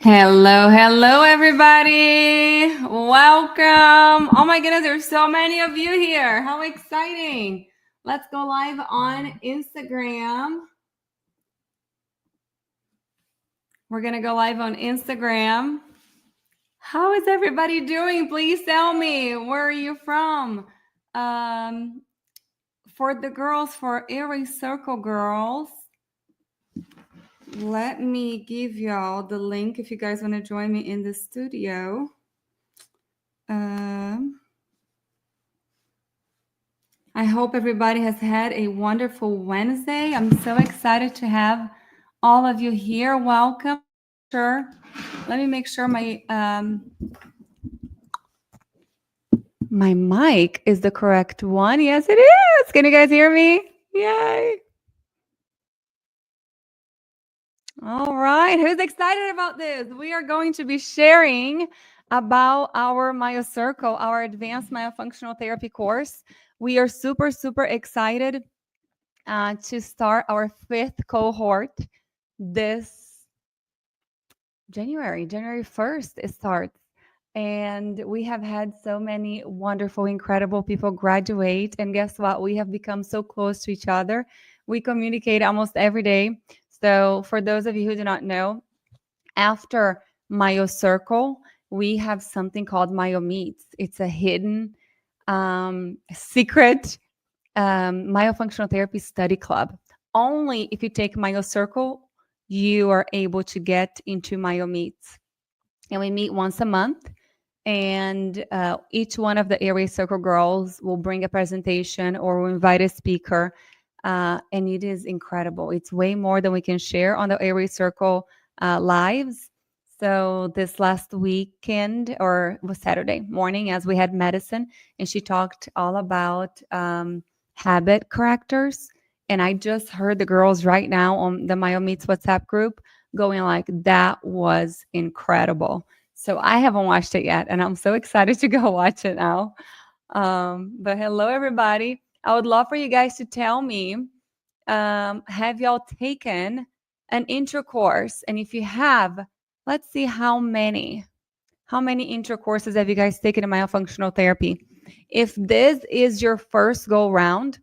Hello, hello, everybody. Welcome. Oh my goodness, there's so many of you here. How exciting. Let's go live on Instagram. We're going to go live on Instagram. How is everybody doing? Please tell me. Where are you from? For the girls, for Aries Circle girls, let me give y'all the link if you guys want to join me in the studio. I hope everybody has had a wonderful Wednesday. I'm so excited to have all of you here. Welcome. Sure. Let me make sure my mic is the correct one. Yes, it is. Can you guys hear me? Yay. All right. Who's excited about this? We are going to be sharing about our MyoCircle, our advanced myofunctional therapy course. We are super, super excited to start our 5th cohort this January 1st it starts. And we have had so many wonderful, incredible people graduate. And guess what? We have become so close to each other. We communicate almost every day. So for those of you who do not know, after MyoCircle, we have something called MyoMeets. It's a hidden secret myofunctional therapy study club. Only if you take MyoCircle, you are able to get into MyoMeets. And we meet once a month. And each one of the Aries Circle girls will bring a presentation or will invite a speaker. And it is incredible. It's way more than we can share on the Aries Circle lives. So this last weekend, or was Saturday morning, as we had medicine, and she talked all about habit correctors. And I just heard the girls right now on the MyoMeets WhatsApp group going like, that was incredible. So I haven't watched it yet, and I'm so excited to go watch it now. But hello, everybody. I would love for you guys to tell me, have y'all taken an intro course? And if you have, let's see how many intro courses have you guys taken in myofunctional therapy? If this is your first go round,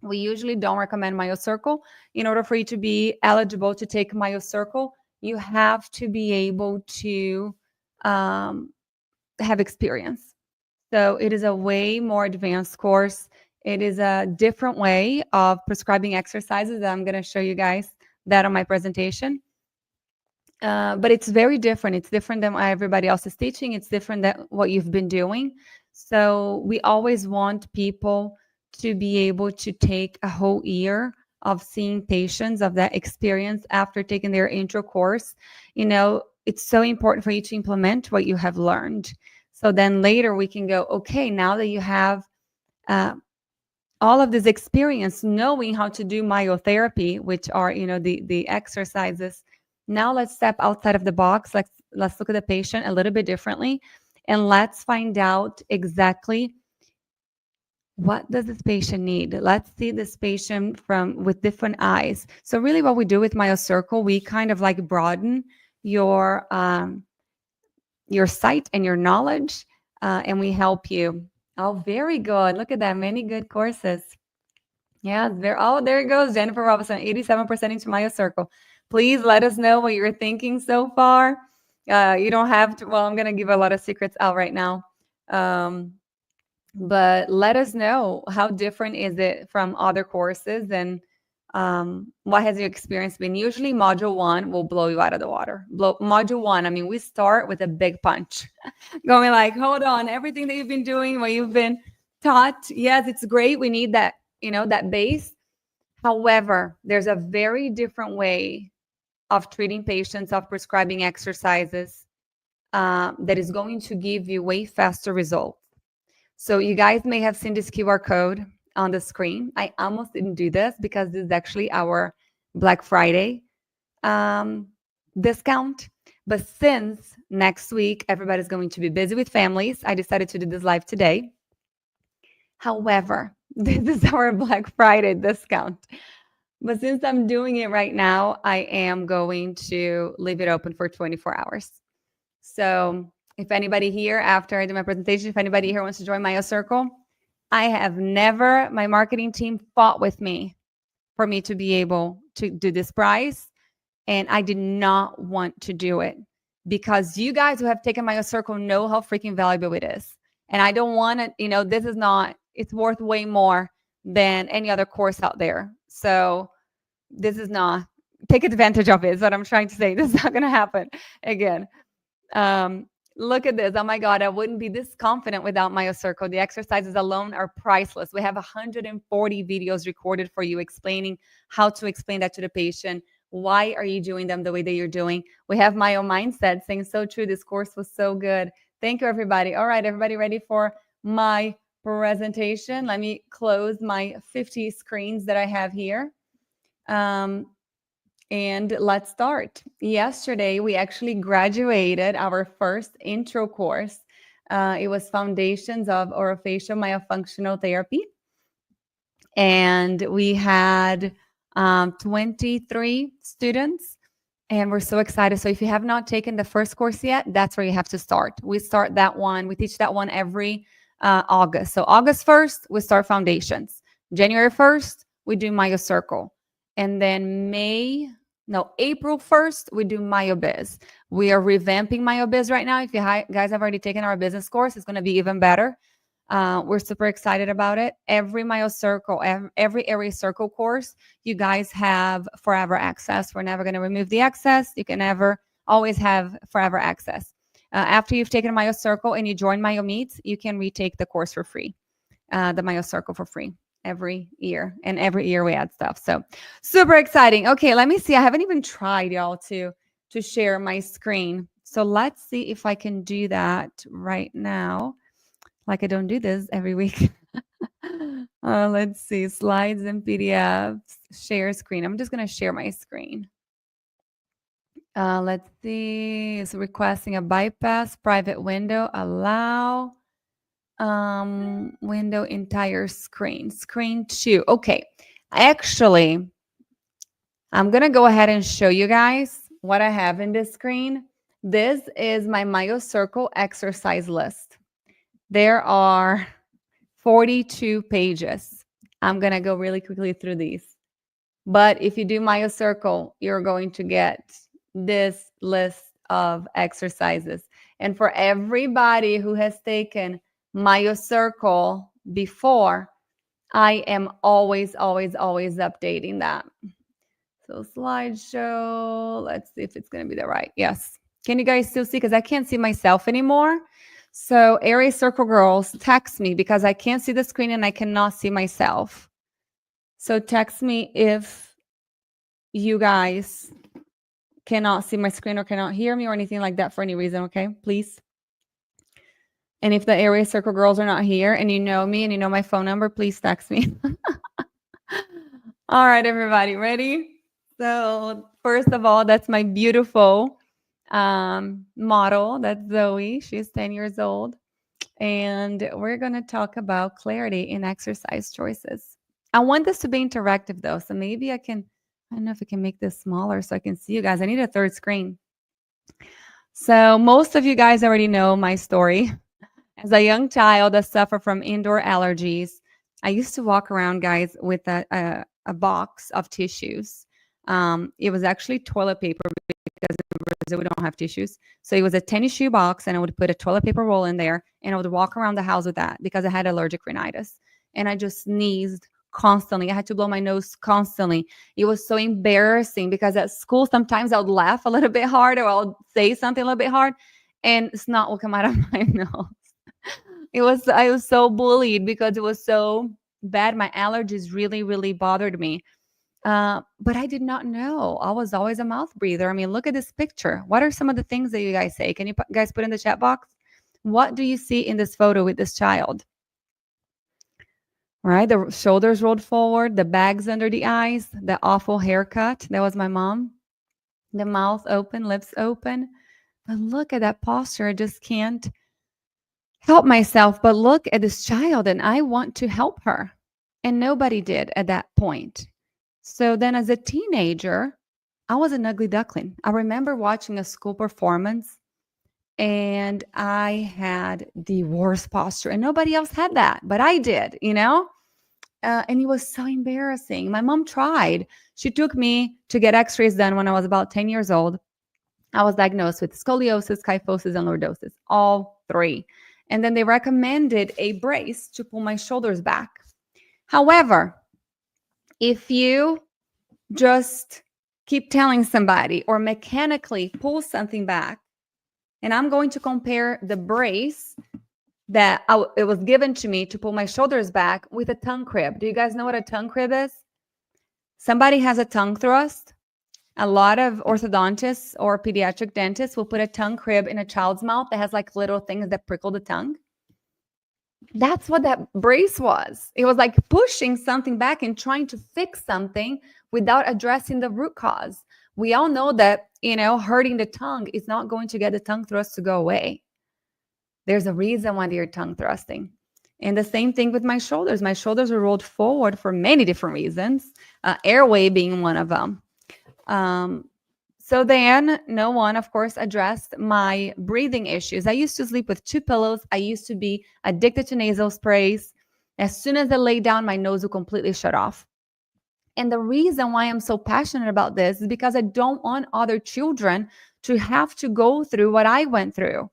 we usually don't recommend MyoCircle. In order for you to be eligible to take MyoCircle, you have to be able to have experience. So it is a way more advanced course. It is a different way of prescribing exercises that I'm going to show you guys that on my presentation. But it's very different. It's different than what everybody else is teaching. It's different than what you've been doing. So we always want people to be able to take a whole year of seeing patients, of that experience after taking their intro course. You know, it's so important for you to implement what you have learned. So then later we can go, okay, now that you have all of this experience knowing how to do myotherapy, which are, you know, the exercises, now let's step outside of the box. Let's look at the patient a little bit differently, and let's find out exactly what does this patient need. Let's see this patient with different eyes. So really what we do with MyoCircle, we kind of like broaden your sight and your knowledge, and we help you. Oh, very good. Look at that. Many good courses. Yeah, there it goes. Jennifer Robinson, 87% into MyoCircle. Please let us know what you're thinking so far. You don't have to, well, I'm going to give a lot of secrets out right now. But let us know, how different is it from other courses, and what has your experience been? Usually module 1 will blow you out of the water. Module 1, I mean, we start with a big punch going like, hold on, everything that you've been doing, what you've been taught, yes, it's great. We need that, you know, that base. However, there's a very different way of treating patients, of prescribing exercises that is going to give you way faster results. So you guys may have seen this QR code on the screen. I almost didn't do this because this is actually our Black Friday discount. But since next week, everybody's going to be busy with families, I decided to do this live today. However, this is our Black Friday discount. But since I'm doing it right now, I am going to leave it open for 24 hours. So if anybody here, after I do my presentation, if anybody here wants to join MyoCircle, I have never, my marketing team fought with me for me to be able to do this price. And I did not want to do it because you guys who have taken MyoCircle know how freaking valuable it is. And I don't want to, this is not, it's worth way more than any other course out there. So this is not, take advantage of it is what I'm trying to say. This is not going to happen again. Look at this. Oh my God, I wouldn't be this confident without MyoCircle. The exercises alone are priceless. We have 140 videos recorded for you explaining how to explain that to the patient. Why are you doing them the way that you're doing? We have Myo Mindset saying, so true. This course was so good. Thank you, everybody. All right, everybody ready for my presentation? Let me close my 50 screens that I have here. And let's start. Yesterday, we actually graduated our first intro course. It was Foundations of Orofacial Myofunctional Therapy. And we had 23 students. And we're so excited. So if you have not taken the first course yet, that's where you have to start. We start that one. We teach that one every August. So August 1st, we start Foundations. January 1st, we do MyoCircle. And then April 1st, we do MyoBiz. We are revamping MyoBiz right now. If you guys have already taken our business course, it's going to be even better. We're super excited about it. Every MyoCircle, every Area Circle course, you guys have forever access. We're never going to remove the access. You can always have forever access. After you've taken MyoCircle and you join MyoMeets, you can retake the course for free, the MyoCircle for free. Every year, and every year we add stuff. So super exciting. Okay, let me see. I haven't even tried, y'all, to share my screen. So let's see if I can do that right now. Like I don't do this every week. Let's see, slides and PDFs, share screen. I'm just gonna share my screen. Let's see. It's requesting a bypass private window. Allow. Window entire screen 2. Okay, actually I'm gonna go ahead and show you guys what I have in this screen. This is my MyoCircle exercise list. There are 42 pages. I'm gonna go really quickly through these, but if you do MyoCircle, you're going to get this list of exercises. And for everybody who has taken MyoCircle before, I am always updating that. So slideshow, let's see if it's going to be the right. Yes. Can you guys still see? Because I can't see myself anymore. So Area Circle girls, text me because I can't see the screen and I cannot see myself. So text me if you guys cannot see my screen or cannot hear me or anything like that for any reason, okay? Please. And if the Area Circle girls are not here and you know me and you know my phone number, please text me. All right, everybody, ready? So first of all, that's my beautiful model. That's Zoe. She's 10 years old. And we're going to talk about clarity in exercise choices. I want this to be interactive, though. So maybe I don't know if I can make this smaller so I can see you guys. I need a third screen. So most of you guys already know my story. As a young child that suffered from indoor allergies, I used to walk around, guys, with a box of tissues. It was actually toilet paper because in Brazil we don't have tissues. So it was a tennis shoe box, and I would put a toilet paper roll in there, and I would walk around the house with that because I had allergic rhinitis. And I just sneezed constantly. I had to blow my nose constantly. It was so embarrassing because at school, sometimes I would laugh a little bit hard or I'll say something a little bit hard, and snot will come out of my nose. I was so bullied because it was so bad. My allergies really bothered me. But I did not know. I was always a mouth breather. I mean, look at this picture. What are some of the things that you guys say? Can you guys put in the chat box? What do you see in this photo with this child? Right, the shoulders rolled forward, the bags under the eyes, the awful haircut. That was my mom. The mouth open, lips open. But look at that posture. I just can't help myself but look at this child, and I want to help her. And nobody did at that point. So then as a teenager, I was an ugly duckling. I remember watching a school performance and I had the worst posture, and nobody else had that, but I did, and it was so embarrassing. My mom tried. She took me to get x-rays done when I was about 10 years old. I was diagnosed with scoliosis, kyphosis, and lordosis, all three. And then they recommended a brace to pull my shoulders back. However, if you just keep telling somebody or mechanically pull something back, and I'm going to compare the brace that it was given to me to pull my shoulders back with a tongue crib. Do you guys know what a tongue crib is? Somebody has a tongue thrust. A lot of orthodontists or pediatric dentists will put a tongue crib in a child's mouth that has like little things that prickle the tongue. That's what that brace was. It was like pushing something back and trying to fix something without addressing the root cause. We all know that, hurting the tongue is not going to get the tongue thrust to go away. There's a reason why they're tongue thrusting. And the same thing with my shoulders. My shoulders are rolled forward for many different reasons, airway being one of them. So then no one, of course, addressed my breathing issues. I used to sleep with 2 pillows. I used to be addicted to nasal sprays. As soon as I lay down, my nose would completely shut off. And the reason why I'm so passionate about this is because I don't want other children to have to go through what I went through.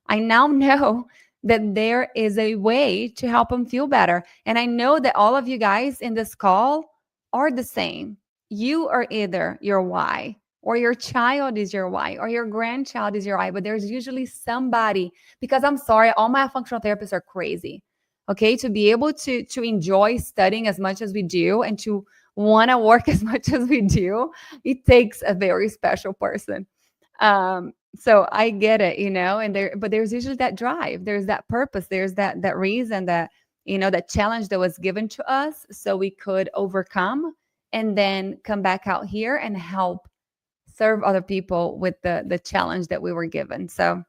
I now know that there is a way to help them feel better. And I know that all of you guys in this call are the same. You are either your why, or your child is your why, or your grandchild is your why, but there's usually somebody, because I'm sorry, all my functional therapists are crazy. Okay, to be able to enjoy studying as much as we do and to want to work as much as we do, it takes a very special person. So I get it, but there's usually that drive, there's that purpose, there's that reason, that that challenge that was given to us so we could overcome and then come back out here and help serve other people with the challenge that we were given. So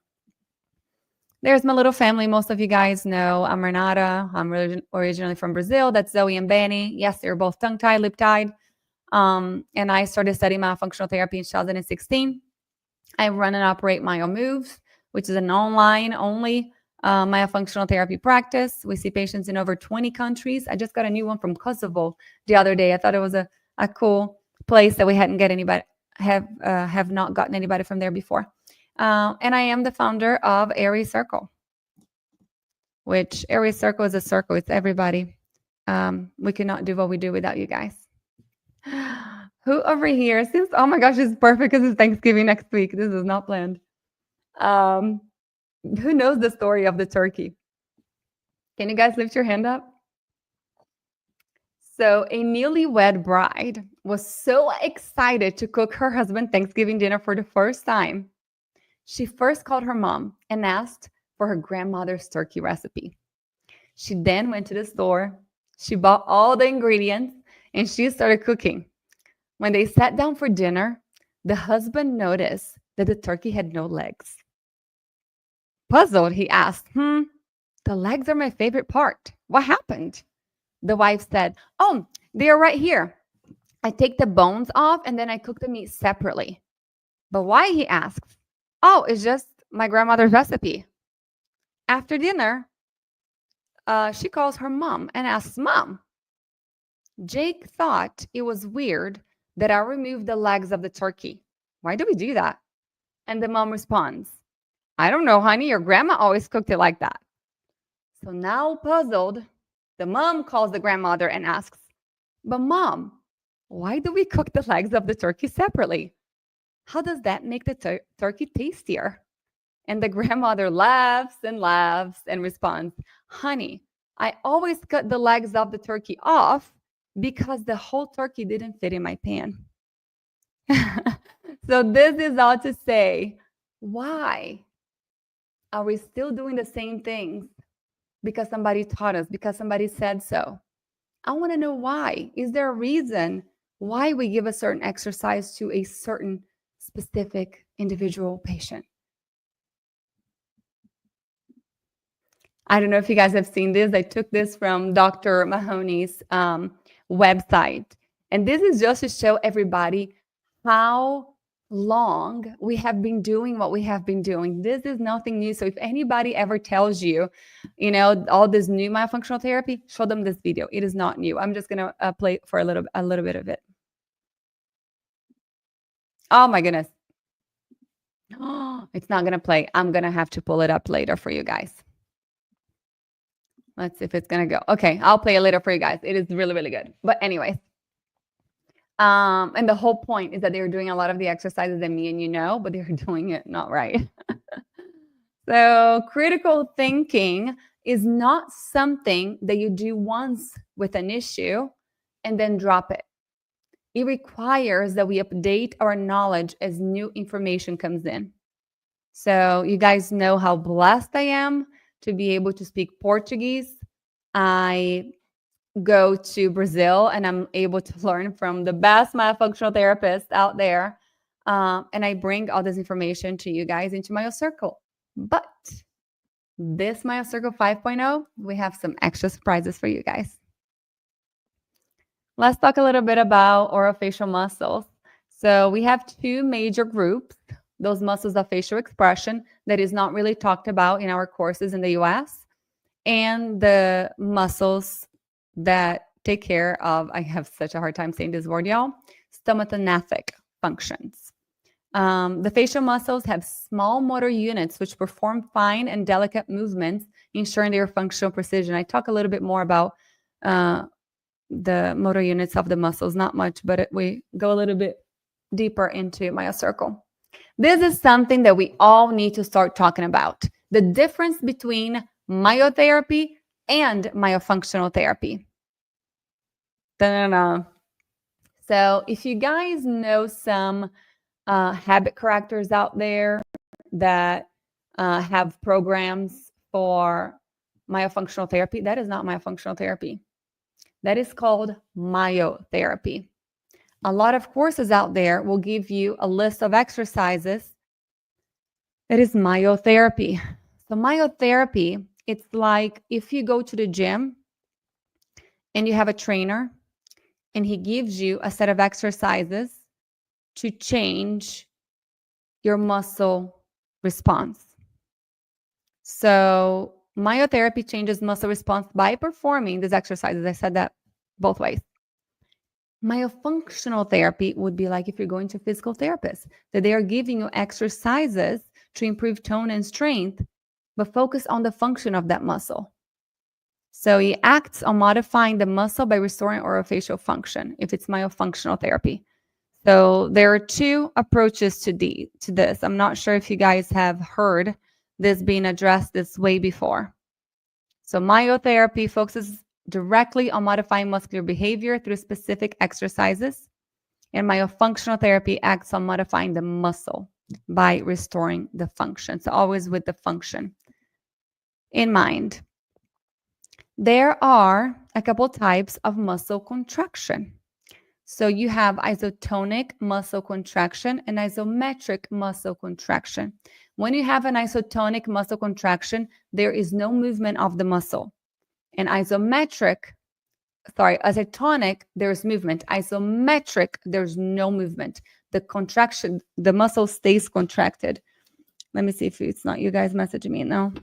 there's my little family. Most of you guys know I'm Renata. I'm originally from Brazil. That's Zoe and Benny. Yes, they're both tongue-tied, lip-tied. And I started studying myofunctional therapy in 2016. I run and operate MyoMoves, which is an online-only myofunctional therapy practice. We see patients in over 20 countries. I just got a new one from Kosovo the other day. I thought it was a cool place that we hadn't get anybody have not gotten anybody from there before. And I am the founder of Aries Circle, which Aries Circle is a circle. It's everybody. We cannot do what we do without you guys. Who over here seems, oh my gosh, it's perfect because it's Thanksgiving next week. This is not planned. Who knows the story of the turkey? Can you guys lift your hand up? So a newlywed bride was so excited to cook her husband Thanksgiving dinner for the first time. She first called her mom and asked for her grandmother's turkey recipe. She then went to the store. She bought all the ingredients and she started cooking. When they sat down for dinner, the husband noticed that the turkey had no legs. Puzzled, he asked, the legs are my favorite part. What happened? The wife said, oh, they are right here. I take the bones off and then I cook the meat separately. But why, he asked. Oh, it's just my grandmother's recipe. After dinner, she calls her mom and asks, Mom, Jake thought it was weird that I removed the legs of the turkey. Why do we do that? And the mom responds, I don't know, honey. Your grandma always cooked it like that. So now puzzled, the mom calls the grandmother and asks, but Mom, why do we cook the legs of the turkey separately? How does that make the turkey tastier? And the grandmother laughs and responds, honey, I always cut the legs of the turkey off because the whole turkey didn't fit in my pan. So this is all to say, why are we still doing the same things? Because somebody taught us, because somebody said so. I want to know why. Is there a reason why we give a certain exercise to a certain specific individual patient? I don't know if you guys have seen this. I took this from Dr. Mahoney's website. And this is just to show everybody how long we have been doing what we have been doing. This is nothing new. So if anybody ever tells you, all this new myofunctional therapy, show them this video. It is not new. I'm just gonna play for a little bit of it. Oh my goodness. It's not gonna play. I'm gonna have to pull it up later for you guys. Let's see if it's gonna go. Okay, I'll play it later for you guys. It is really, really good. But anyways, and the whole point is that they're doing a lot of the exercises that me and you know, but they're doing it not right. So critical thinking is not something that you do once with an issue and then drop it. It requires that we update our knowledge as new information comes in. So you guys know how blessed I am to be able to speak Portuguese. I go to Brazil and I'm able to learn from the best myofunctional therapists out there. And I bring all this information to you guys into MyoCircle. But this MyoCircle 5.0, we have some extra surprises for you guys. Let's talk a little bit about orofacial muscles. So we have two major groups, those muscles of facial expression that is not really talked about in our courses in the US, and the muscles that take care of, I have such a hard time saying this word, y'all, stomatognathous functions. The facial muscles have small motor units which perform fine and delicate movements, ensuring their functional precision. I talk a little bit more about the motor units of the muscles, not much, but we go a little bit deeper into MyoCircle. This is something that we all need to start talking about. The difference between myotherapy and myofunctional therapy. Da-da-da. So if you guys know some habit correctors out there that have programs for myofunctional therapy, that is not myofunctional therapy. That is called myotherapy. A lot of courses out there will give you a list of exercises that is myotherapy. So myotherapy, it's like if you go to the gym and you have a trainer and he gives you a set of exercises to change your muscle response. So myotherapy changes muscle response by performing these exercises. I said that both ways. Myofunctional therapy would be like if you're going to a physical therapist, that they are giving you exercises to improve tone and strength, but focus on the function of that muscle. So it acts on modifying the muscle by restoring orofacial function if it's myofunctional therapy. So there are two approaches to this. I'm not sure if you guys have heard this being addressed this way before. So myotherapy focuses directly on modifying muscular behavior through specific exercises, and myofunctional therapy acts on modifying the muscle by restoring the function. So always with the function in mind. There are a couple types of muscle contraction. So you have isotonic muscle contraction and isometric muscle contraction. When you have an isotonic muscle contraction, there is no movement of the muscle. And isotonic, there's movement. Isometric, there's no movement. The contraction, the muscle stays contracted. Let me see if it's not you guys messaging me now.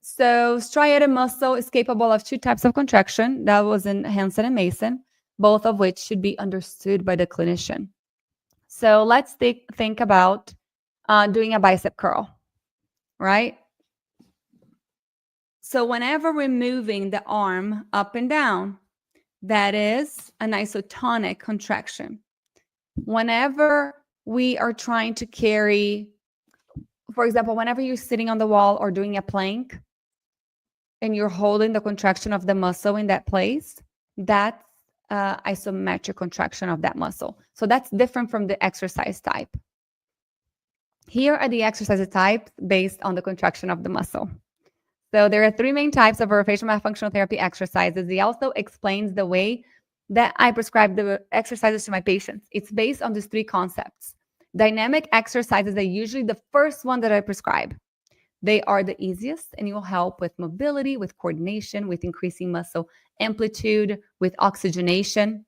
So striated muscle is capable of two types of contraction. That was in Hansen and Mason, both of which should be understood by the clinician. So let's think about doing a bicep curl, right? So whenever we're moving the arm up and down, that is an isotonic contraction. Whenever we are trying to carry, for example, whenever you're sitting on the wall or doing a plank and you're holding the contraction of the muscle in that place, that's isometric contraction of that muscle. So that's different from the exercise type. Here are the exercise types based on the contraction of the muscle. So there are three main types of orofacial myofunctional therapy exercises. He also explains the way that I prescribe the exercises to my patients. It's based on these three concepts. Dynamic exercises are usually the first one that I prescribe. They are the easiest, and it will help with mobility, with coordination, with increasing muscle amplitude, with oxygenation.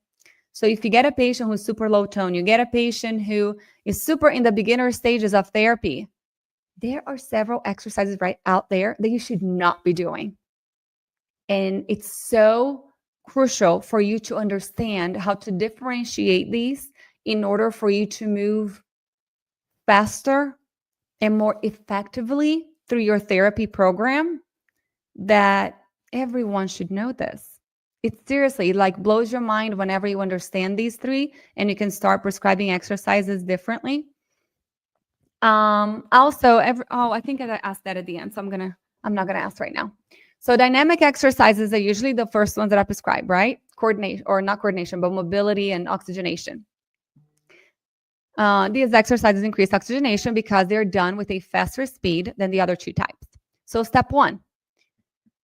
So if you get a patient who's super low tone, you get a patient who is super in the beginner stages of therapy, there are several exercises right out there that you should not be doing. And it's so crucial for you to understand how to differentiate these in order for you to move faster and more effectively through your therapy program, that everyone should know this. It seriously like blows your mind whenever you understand these three and you can start prescribing exercises differently. I think I asked that at the end, so I'm not gonna ask right now. So dynamic exercises are usually the first ones that I prescribe, right? Coordination, or not coordination, but mobility and oxygenation. These exercises increase oxygenation because they're done with a faster speed than the other two types. So step one,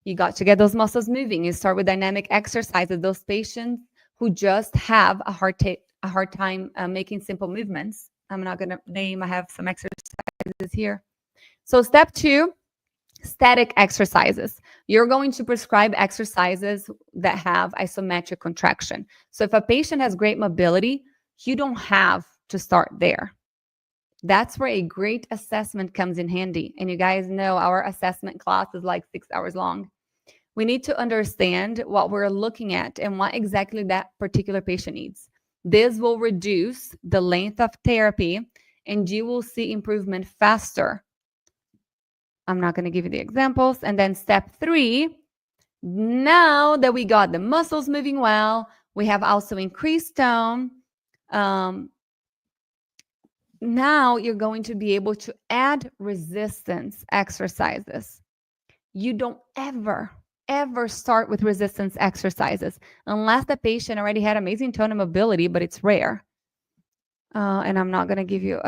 you got to get those muscles moving. You start with dynamic exercises. Those patients who just have a hard time making simple movements. I'm not going to name, I have some exercises here. So step two, static exercises. You're going to prescribe exercises that have isometric contraction. So if a patient has great mobility, you don't have to start there. That's where a great assessment comes in handy. And you guys know our assessment class is like 6 hours long. We need to understand what we're looking at and what exactly that particular patient needs. This will reduce the length of therapy and you will see improvement faster. I'm not going to give you the examples. And then step three, now that we got the muscles moving well, we have also increased tone. Now you're going to be able to add resistance exercises. You don't ever start with resistance exercises unless the patient already had amazing tone and mobility, but it's rare. And I'm not going to give you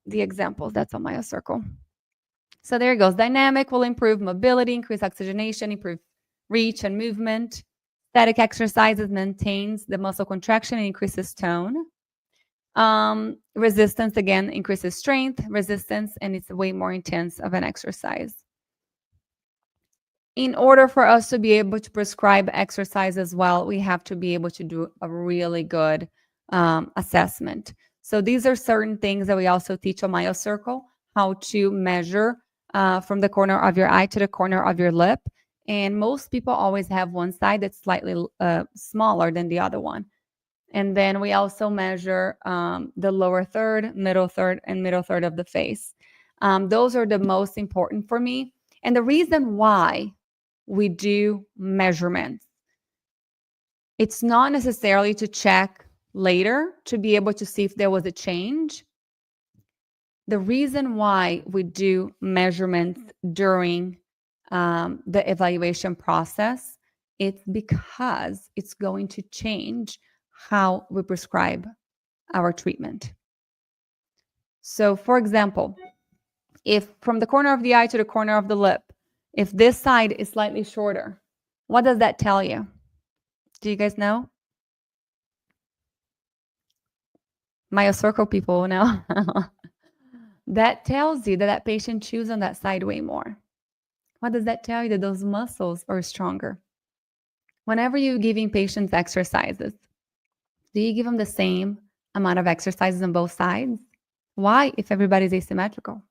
the examples. That's on MyoCircle. So there it goes. Dynamic will improve mobility, increase oxygenation, improve reach and movement. Static exercises maintains the muscle contraction and increases tone. Resistance, again, increases strength, resistance, and it's way more intense of an exercise. In order for us to be able to prescribe exercise as well, we have to be able to do a really good assessment. So these are certain things that we also teach on MyoCircle, how to measure from the corner of your eye to the corner of your lip. And most people always have one side that's slightly smaller than the other one. And then we also measure the lower third, middle third, and middle third of the face. Those are the most important for me. And the reason why we do measurements, it's not necessarily to check later to be able to see if there was a change. The reason why we do measurements during the evaluation process, it's because it's going to change how we prescribe our treatment. So for example, if from the corner of the eye to the corner of the lip, if this side is slightly shorter, what does that tell you? Do you guys know? MyoCircle people know. That tells you that that patient chews on that side way more. What does that tell you? That those muscles are stronger. Whenever you're giving patients exercises, do you give them the same amount of exercises on both sides? Why, if everybody's asymmetrical?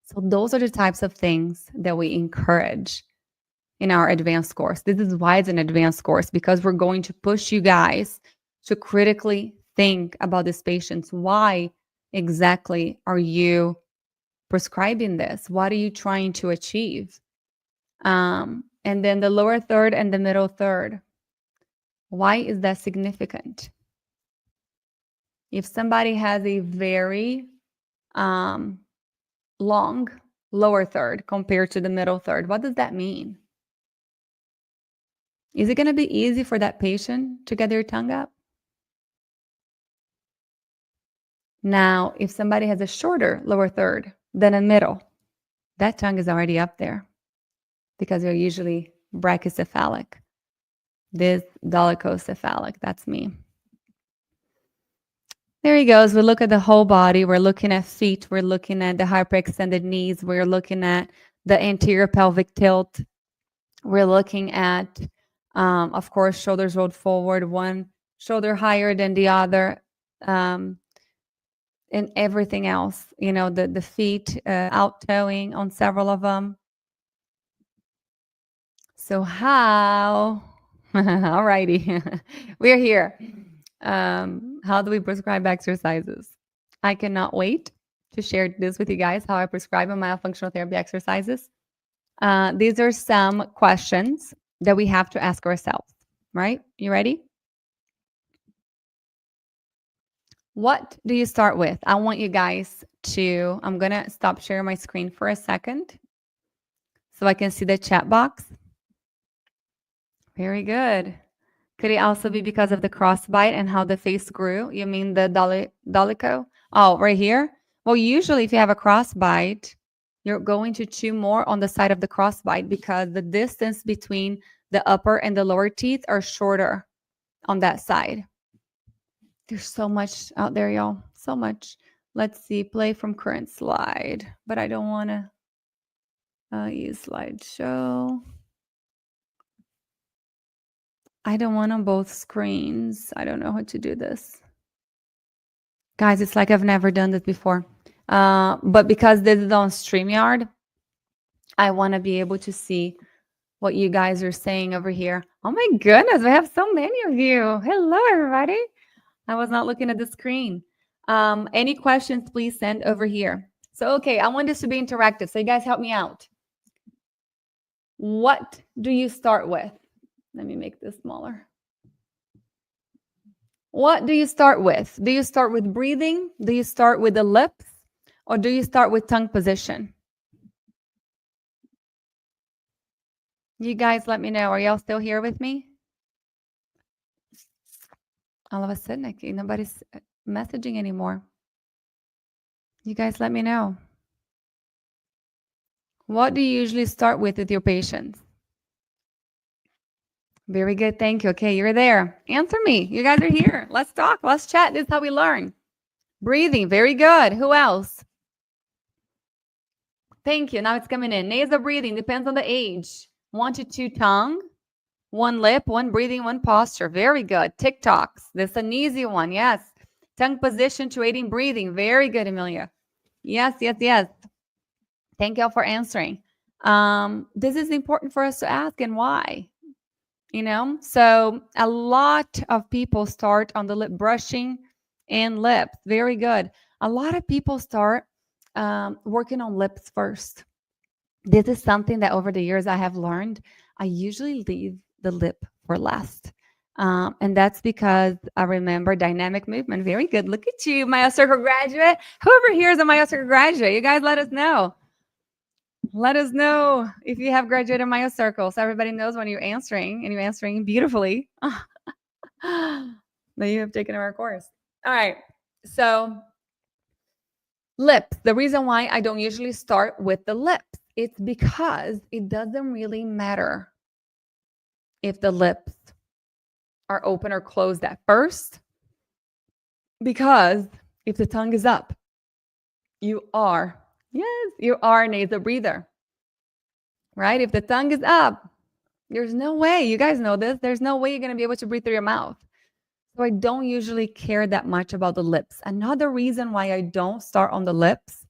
So those are the types of things that we encourage in our advanced course. This is why it's an advanced course, because we're going to push you guys to critically think about these patients. Why exactly are you prescribing this? What are you trying to achieve? And then the lower third and the middle third. Why is that significant? If somebody has a very long lower third compared to the middle third, what does that mean? Is it going to be easy for that patient to get their tongue up? Now, if somebody has a shorter lower third than a middle, that tongue is already up there because they're usually brachycephalic. This dolichocephalic, that's me. There he goes. We look at the whole body. We're looking at feet. We're looking at the hyperextended knees. We're looking at the anterior pelvic tilt. We're looking at, of course, shoulders rolled forward, one shoulder higher than the other, and everything else, the feet out toeing on several of them. So how, all righty, we're here. How do we prescribe exercises? I cannot wait to share this with you guys, how I prescribe myofunctional therapy exercises. These are some questions that we have to ask ourselves, right? You ready? What do you start with? I want you guys to, I'm going to stop sharing my screen for a second so I can see the chat box. Very good. Could it also be because of the crossbite and how the face grew? You mean the dolicho? Oh, right here? Well, usually if you have a crossbite, you're going to chew more on the side of the crossbite because the distance between the upper and the lower teeth are shorter on that side. There's so much out there, y'all. So much. Let's see. Play from current slide. But I don't want to use slideshow. I don't want on both screens. I don't know how to do this. Guys, it's like I've never done this before. But because this is on StreamYard, I want to be able to see what you guys are saying over here. Oh my goodness, we have so many of you. Hello, everybody. I was not looking at the screen. Any questions, please send over here. So, okay, I want this to be interactive. So you guys help me out. What do you start with? Let me make this smaller. What do you start with? Do you start with breathing? Do you start with the lips? Or do you start with tongue position? You guys let me know. Are y'all still here with me? All of a sudden, nobody's messaging anymore. You guys let me know. What do you usually start with your patients? Very good. Thank you. Okay, you're there. Answer me. You guys are here. Let's talk. Let's chat. This is how we learn. Breathing. Very good. Who else? Thank you. Now it's coming in. Nasal breathing depends on the age. 1 to 2 tongue, 1 lip, 1 breathing, 1 posture. Very good. TikToks. This is an easy one. Yes. Tongue position to aiding breathing. Very good, Amelia. Yes, yes, yes. Thank you all for answering. This is important for us to ask, and why? So a lot of people start on the lip brushing and lips. Very good. A lot of people start working on lips first. This is something that over the years I have learned. I usually leave the lip for last. And that's because I remember dynamic movement. Very good. Look at you, MyoCircle graduate. Whoever here is a MyoCircle graduate, you guys let us know. Let us know if you have graduated MyoCircle, so everybody knows when you're answering, and you're answering beautifully. That you have taken our course. All right. So lips. The reason why I don't usually start with the lips, it's because it doesn't really matter if the lips are open or closed at first, because if the tongue is up, you are a nasal breather, right? If the tongue is up, there's no way, you guys know this, there's no way you're going to be able to breathe through your mouth. So I don't usually care that much about the lips. Another reason why I don't start on the lips,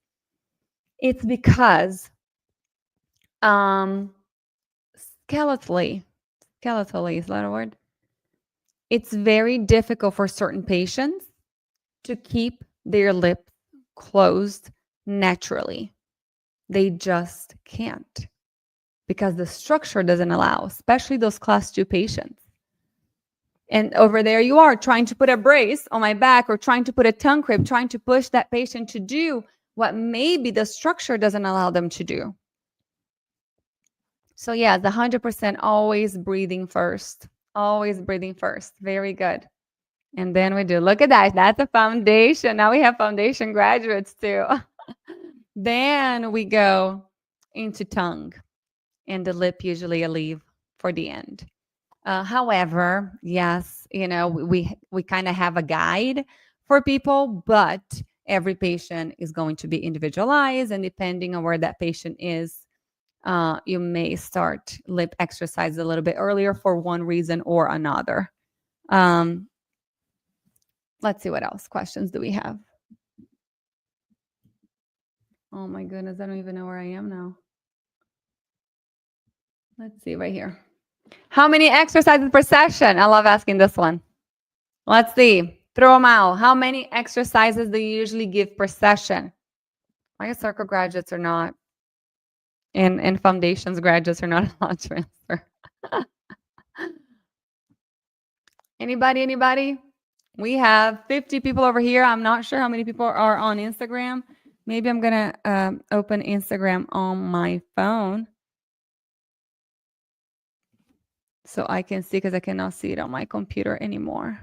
it's because skeletally, is that a word? It's very difficult for certain patients to keep their lips closed naturally. They just can't, because the structure doesn't allow, especially those class 2 patients. And over there you are trying to put a brace on my back, or trying to put a tongue crib, trying to push that patient to do what maybe the structure doesn't allow them to do. So yeah, the 100% always breathing first. Always breathing first. Very good. And then we do, look at that. That's a foundation. Now we have foundation graduates too. Then we go into tongue, and the lip usually I leave for the end. However, yes, we kind of have a guide for people, but every patient is going to be individualized, and depending on where that patient is, you may start lip exercise a little bit earlier for one reason or another. Let's see what else questions do we have. Oh my goodness, I don't even know where I am now. Let's see right here. How many exercises per session? I love asking this one. Let's see. Throw them out. How many exercises do you usually give per session? My circle graduates are not, and foundations graduates are not allowed to answer. Anybody? We have 50 people over here. I'm not sure how many people are on Instagram. Maybe I'm going to open Instagram on my phone so I can see, because I cannot see it on my computer anymore.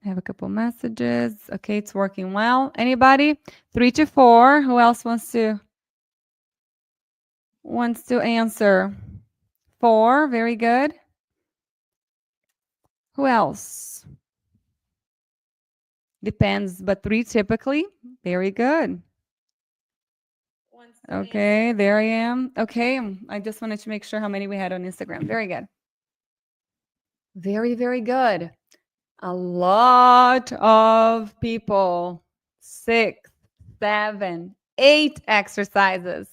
I have a couple messages. Okay, it's working well. Anybody? 3 to 4. Who else wants to answer? 4. Very good. Who else? Depends, but 3 typically. Very good. Okay, there I am. Okay, I just wanted to make sure how many we had on Instagram. Very good. Very, very good. A lot of people. 6, 7, 8 exercises.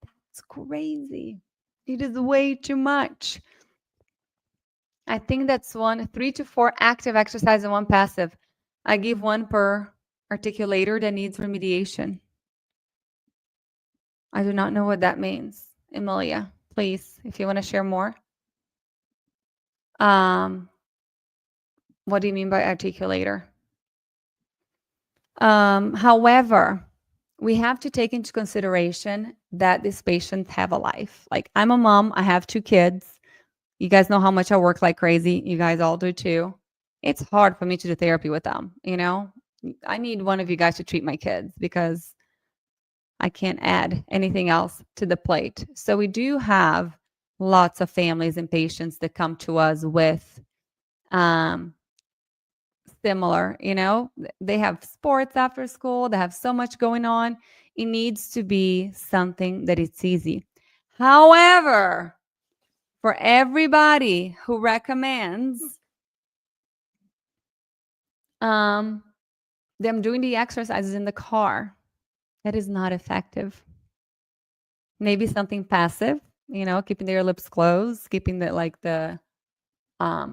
That's crazy. It is way too much. I think that's 3 to 4 active exercise and 1 passive. I give 1 per articulator that needs remediation. I do not know what that means. Emilia, please, if you want to share more. What do you mean by articulator? However, we have to take into consideration that these patients have a life. Like, I'm a mom, I have 2 kids. You guys know how much I work like crazy. You guys all do too. It's hard for me to do therapy with them, you know? I need one of you guys to treat my kids because I can't add anything else to the plate. So we do have lots of families and patients that come to us with similar, you know, they have sports after school, they have so much going on. It needs to be something that it's easy. However, for everybody who recommends them doing the exercises in the car, that is not effective. Maybe something passive, you know, keeping their lips closed, keeping the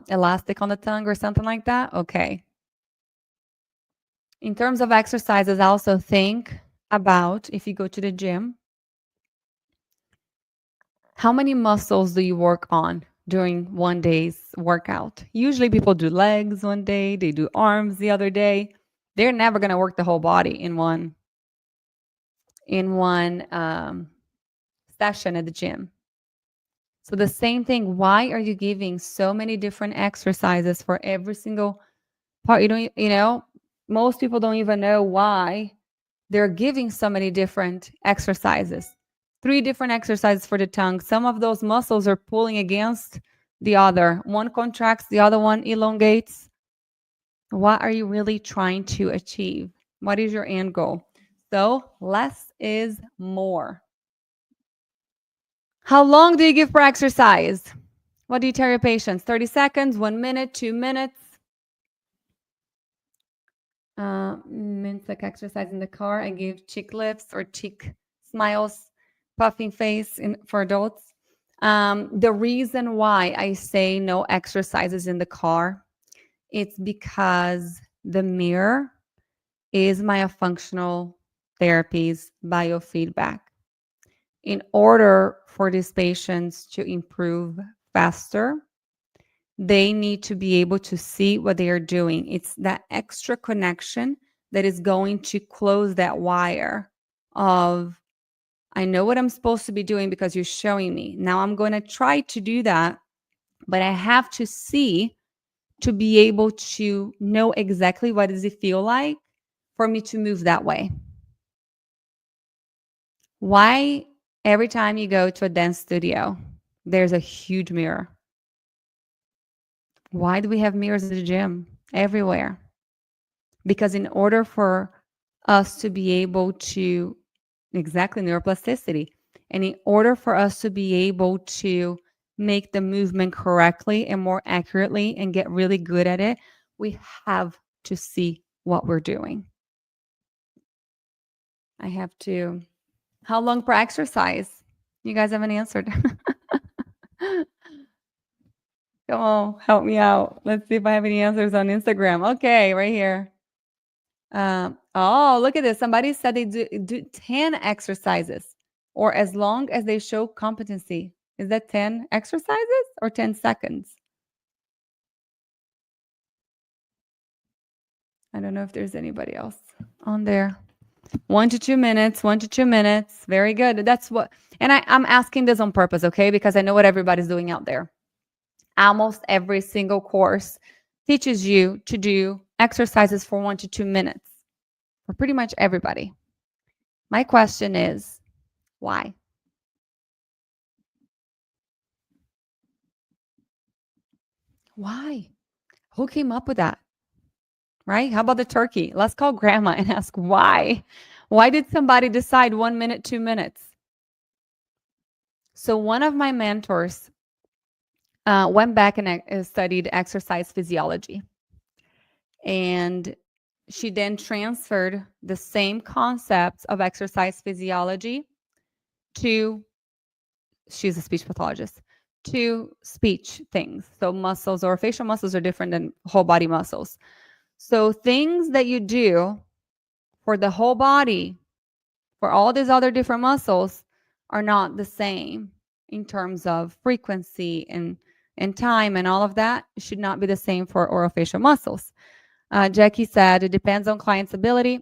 elastic on the tongue or something like that. Okay. In terms of exercises, I also think about, if you go to the gym, how many muscles do you work on during one day's workout? Usually people do legs one day, they do arms the other day. They're never going to work the whole body in one session at the gym. So the same thing, why are you giving so many different exercises for every single part? You know, most people don't even know why they're giving so many different exercises. 3 different exercises for the tongue. Some of those muscles are pulling against the other. One contracts, the other one elongates. What are you really trying to achieve? What is your end goal? So less is more. How long do you give for exercise? What do you tell your patients? 30 seconds, 1 minute, 2 minutes? Means like exercise in the car. I give cheek lifts or cheek smiles, puffing face for adults. The reason why I say no exercises in the car, it's because the mirror is myofunctional therapy's biofeedback. In order for these patients to improve faster, they need to be able to see what they are doing. It's that extra connection that is going to close that wire of, I know what I'm supposed to be doing because you're showing me. Now I'm going to try to do that, but I have to see to be able to know exactly what does it feel like for me to move that way. Why every time you go to a dance studio, there's a huge mirror? Why do we have mirrors in the gym everywhere? Because in order for us to be able to Exactly, neuroplasticity. And in order for us to be able to make the movement correctly and more accurately and get really good at it, we have to see what we're doing. I have to. How long per exercise? You guys haven't answered. Come on, help me out. Let's see if I have any answers on Instagram. Okay, right here. Oh, look at this. Somebody said they do 10 exercises or as long as they show competency. Is that 10 exercises or 10 seconds? I don't know if there's anybody else on there. 1 to 2 minutes, 1 to 2 minutes. Very good. That's what, and I'm asking this on purpose, okay? Because I know what everybody's doing out there. Almost every single course teaches you to do exercises for 1 to 2 minutes for pretty much everybody. My question is, why? Why? Who came up with that? Right? How about the turkey? Let's call grandma and ask why. Why did somebody decide 1 minute, 2 minutes? So one of my mentors went back and studied exercise physiology. And she then transferred the same concepts of exercise physiology to, she's a speech pathologist, to speech things. So muscles or facial muscles are different than whole body muscles. So things that you do for the whole body, for all these other different muscles, are not the same in terms of frequency and time and all of that. It should not be the same for orofacial muscles. Jackie said it depends on client's ability.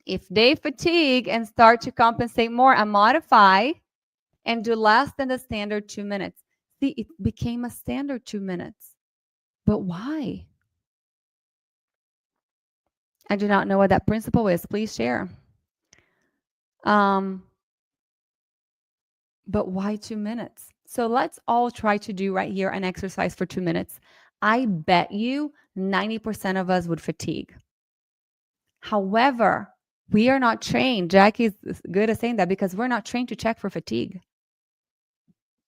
If they fatigue and start to compensate more and modify and do less than the standard 2 minutes. See, it became a standard 2 minutes. But why? I do not know what that principle is. Please share. But why 2 minutes? So let's all try to do right here an exercise for 2 minutes. I bet you 90% of us would fatigue. However, we are not trained. Jackie's good at saying that because we're not trained to check for fatigue.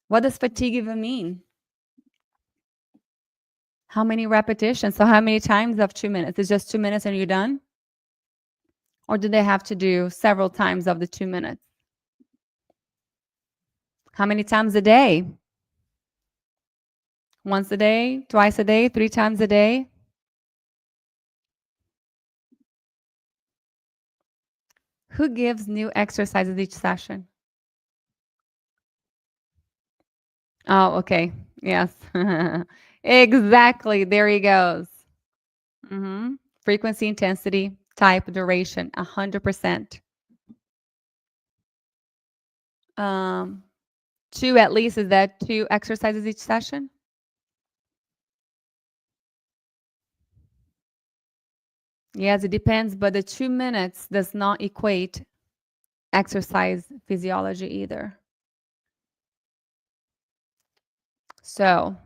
What does fatigue even mean? How many repetitions? So how many times of 2 minutes? It's just 2 minutes and you're done? Or do they have to do several times of the 2 minutes? How many times a day? Once a day, twice a day, 3 times a day? Who gives new exercises each session? Oh, okay. Yes. Exactly. There he goes. Frequency, intensity, type, duration, 100%. 2 at least, is that 2 exercises each session? Yes, it depends, but the 2 minutes does not equate exercise physiology either. So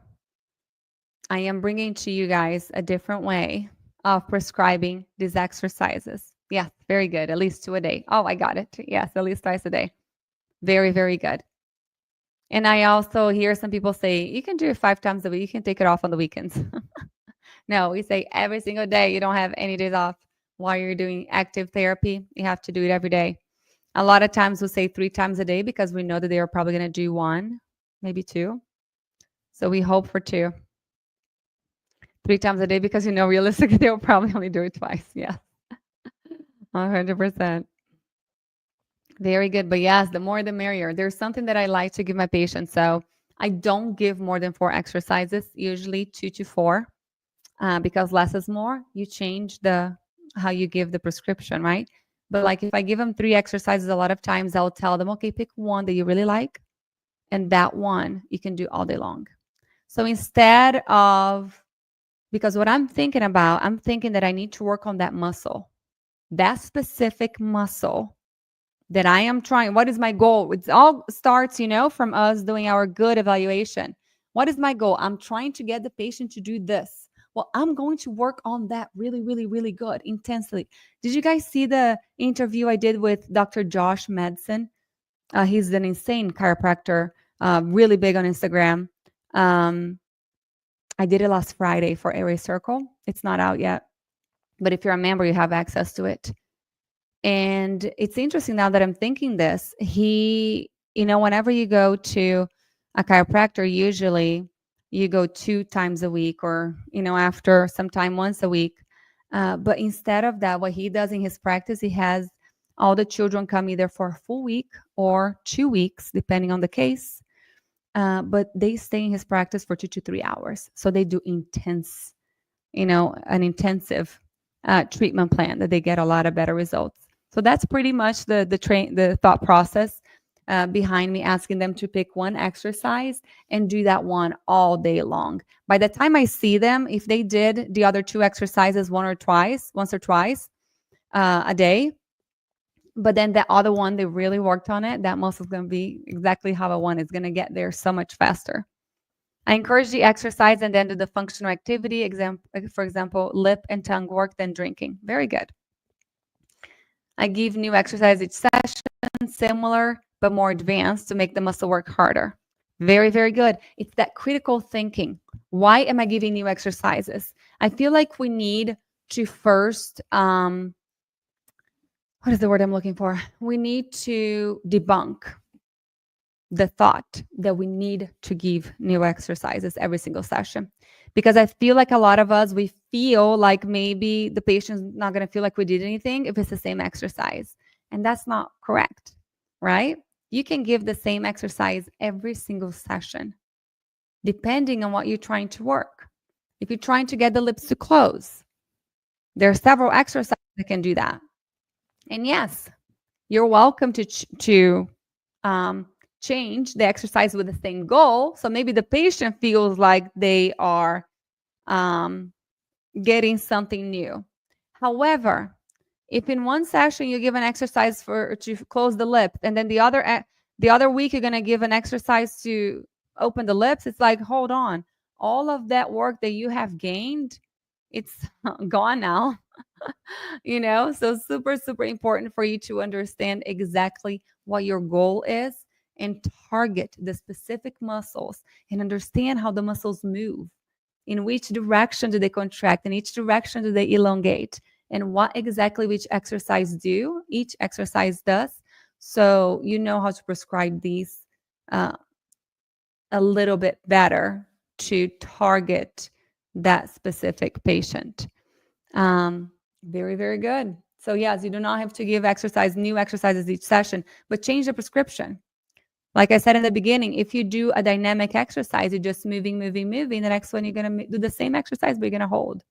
I am bringing to you guys a different way of prescribing these exercises. Yes, very good. At least 2 a day. Oh, I got it. Yes, at least twice a day. Very, very good. And I also hear some people say, you can do it 5 times a week. You can take it off on the weekends. No, we say every single day. You don't have any days off while you're doing active therapy. You have to do it every day. A lot of times we'll say 3 times a day because we know that they are probably going to do 1, maybe 2. So we hope for 2. 3 times a day because, realistically, they'll probably only do it twice. Yeah. 100%. Very good. But yes, the more the merrier. There's something that I like to give my patients. So I don't give more than 4 exercises, usually 2 to 4, because less is more. You change how you give the prescription, right? But like if I give them 3 exercises, a lot of times I'll tell them, okay, pick one that you really like. And that one you can do all day long. So instead of, because what I'm thinking that I need to work on that muscle, that specific muscle that I am trying. What is my goal? It all starts, from us doing our good evaluation. What is my goal? I'm trying to get the patient to do this. Well, I'm going to work on that really, really, really good, intensely. Did you guys see the interview I did with Dr. Josh Madsen? He's an insane chiropractor, really big on Instagram. I did it last Friday for Airway Circle. It's not out yet, but if you're a member, you have access to it. And it's interesting now that I'm thinking this. Whenever you go to a chiropractor, usually you go 2 times a week or, after some time once a week. But instead of that, what he does in his practice, he has all the children come either for a full week or 2 weeks, depending on the case. But they stay in his practice for 2 to 3 hours. So they do intense, an intensive treatment plan that they get a lot of better results. So that's pretty much the thought process behind me asking them to pick one exercise and do that one all day long. By the time I see them, if they did the other 2 exercises once or twice a day, but then the other one, they really worked on it, that muscle is going to be exactly how I want. It's going to get there so much faster. I encourage the exercise and then do the functional activity, for example, lip and tongue work, then drinking. Very good. I give new exercise each session, similar but more advanced to make the muscle work harder. Very, very good. It's that critical thinking. Why am I giving new exercises? I feel like we need to first, what is the word I'm looking for? We need to debunk the thought that we need to give new exercises every single session. Because I feel like a lot of us, we feel like maybe the patient's not going to feel like we did anything if it's the same exercise. And that's not correct, right? You can give the same exercise every single session, depending on what you're trying to work. If you're trying to get the lips to close, there are several exercises that can do that. And yes, you're welcome to change the exercise with the same goal. So maybe the patient feels like they are getting something new. However, if in one session you give an exercise to close the lip, and then the other week you're going to give an exercise to open the lips, it's like, hold on, all of that work that you have gained, it's gone now. So super, super important for you to understand exactly what your goal is and target the specific muscles and understand how the muscles move. In which direction do they contract? In each direction do they elongate? And what exactly each exercise does. So you know how to prescribe these a little bit better to target that specific patient. Very, very good. So yes, you do not have to give new exercises each session, but change the prescription. Like I said in the beginning, if you do a dynamic exercise, you're just moving. The next one, you're going to do the same exercise, but you're going to hold.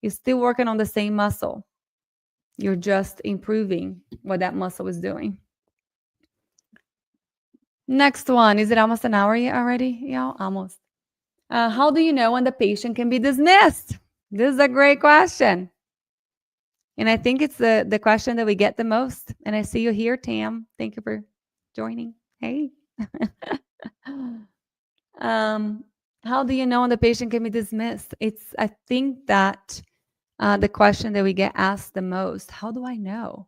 You're still working on the same muscle. You're just improving what that muscle is doing. Next one. Is it almost an hour already? Yeah, almost. How do you know when the patient can be dismissed? This is a great question. And I think it's the question that we get the most. And I see you here, Tam. Thank you for joining. Hey. How do you know when the patient can be dismissed? I think that the question that we get asked the most, how do I know?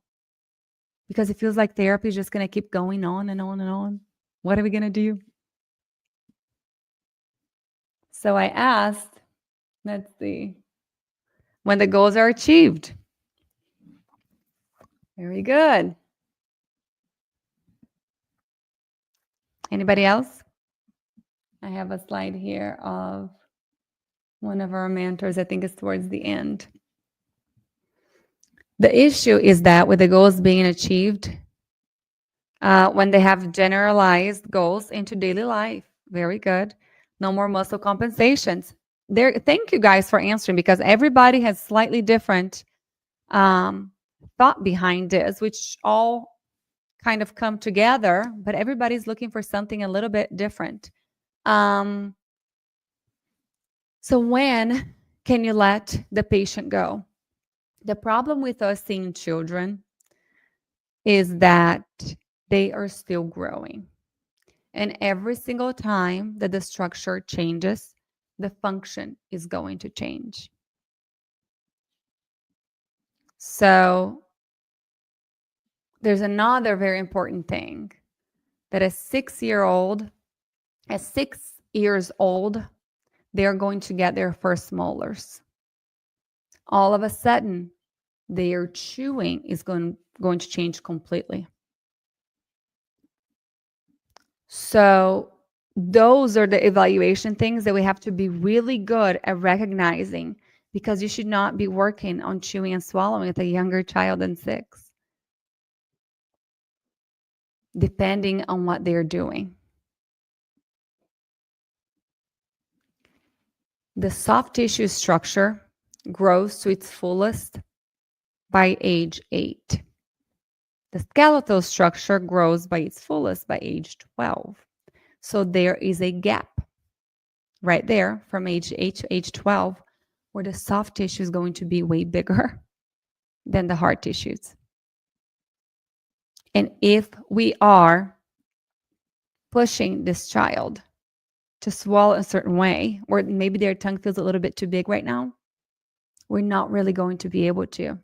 Because it feels like therapy is just going to keep going on and on and on. What are we going to do? So I asked, let's see, when the goals are achieved. Very good. Anybody else? I have a slide here of one of our mentors. I think it's towards the end. The issue is that with the goals being achieved, when they have generalized goals into daily life, very good. No more muscle compensations. Thank you guys for answering, because everybody has slightly different thought behind this, which all kind of come together, but everybody's looking for something a little bit different. So when can you let the patient go? The problem with us seeing children is that they are still growing. And every single time that the structure changes, the function is going to change. So there's another very important thing that at 6 years old, they're going to get their first molars. All of a sudden, their chewing is going to change completely. So those are the evaluation things that we have to be really good at recognizing, because you should not be working on chewing and swallowing with a younger child than 6, depending on what they're doing. The soft tissue structure grows to its fullest by age 8. The skeletal structure grows by its fullest by age 12. So there is a gap right there from age 8 to age 12 where the soft tissue is going to be way bigger than the hard tissues. And if we are pushing this child to swallow a certain way, or maybe their tongue feels a little bit too big right now, we're not really going to be able to.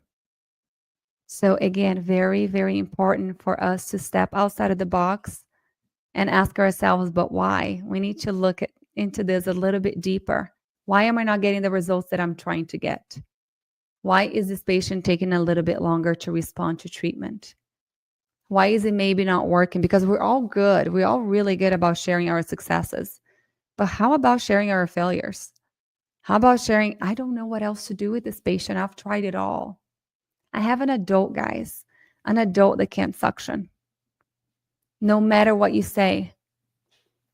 So again, very, very important for us to step outside of the box and ask ourselves, but why? We need to look into this a little bit deeper. Why am I not getting the results that I'm trying to get? Why is this patient taking a little bit longer to respond to treatment? Why is it maybe not working? Because we're all good. We're all really good about sharing our successes. But how about sharing our failures? How about sharing, I don't know what else to do with this patient. I've tried it all. I have an adult, guys, an adult that can't suction. No matter what you say,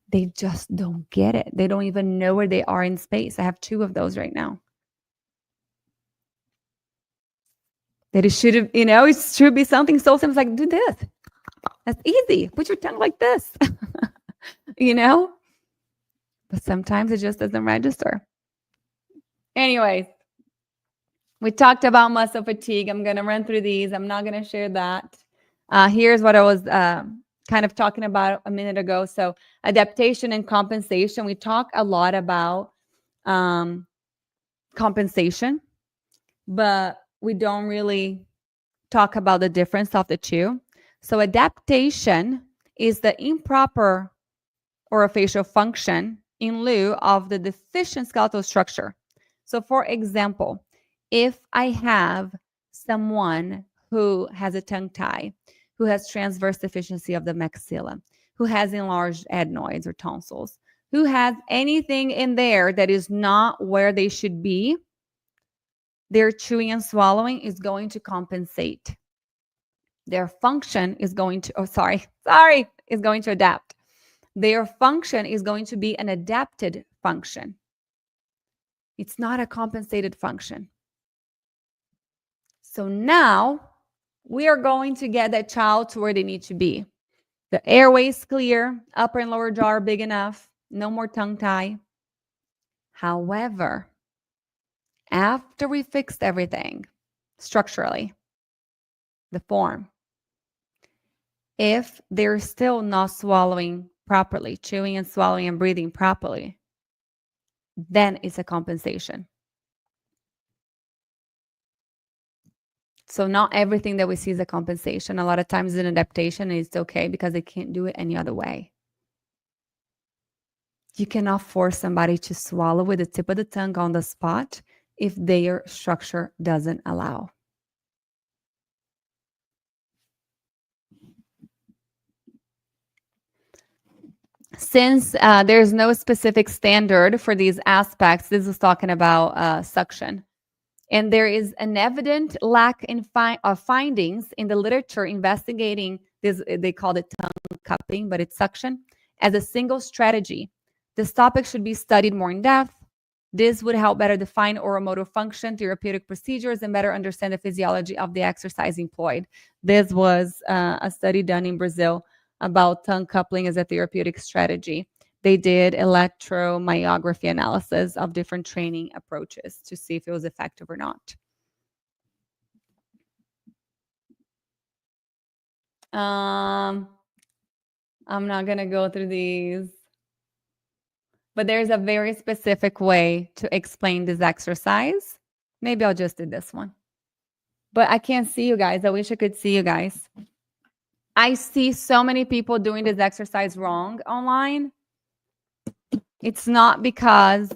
they just don't get it. They don't even know where they are in space. I have 2 of those right now. That it should have, it should be something so simple like, do this. That's easy. Put your tongue like this. But sometimes it just doesn't register. Anyways, we talked about muscle fatigue. I'm going to run through these. I'm not going to share that. Here's what I was kind of talking about a minute ago. So adaptation and compensation. We talk a lot about compensation, but we don't really talk about the difference of the two. So adaptation is the improper orofacial function in lieu of the deficient skeletal structure. So for example, if I have someone who has a tongue tie, who has transverse deficiency of the maxilla, who has enlarged adenoids or tonsils, who has anything in there that is not where they should be, their chewing and swallowing is going to compensate. Their function is going to, is going to adapt. Their function is going to be an adapted function. It's not a compensated function. So now we are going to get that child to where they need to be. The airway is clear, upper and lower jaw are big enough, no more tongue tie. However, after we fixed everything structurally, the form, if they're still not swallowing properly, chewing and swallowing and breathing properly, then it's a compensation. So not everything that we see is a compensation. A lot of times it's an adaptation and it's okay because they can't do it any other way. You cannot force somebody to swallow with the tip of the tongue on the spot if their structure doesn't allow. Since there's no specific standard for these aspects, this is talking about suction. And there is an evident lack of findings in the literature investigating this, they call it tongue cupping, but it's suction, as a single strategy. This topic should be studied more in depth. This would help better define oromotor function, therapeutic procedures, and better understand the physiology of the exercise employed. This was a study done in Brazil about tongue coupling as a therapeutic strategy. They did electromyography analysis of different training approaches to see if it was effective or not. I'm not going to go through these. But there's a very specific way to explain this exercise. Maybe I'll just do this one. But I can't see you guys. I wish I could see you guys. I see so many people doing this exercise wrong online. It's not because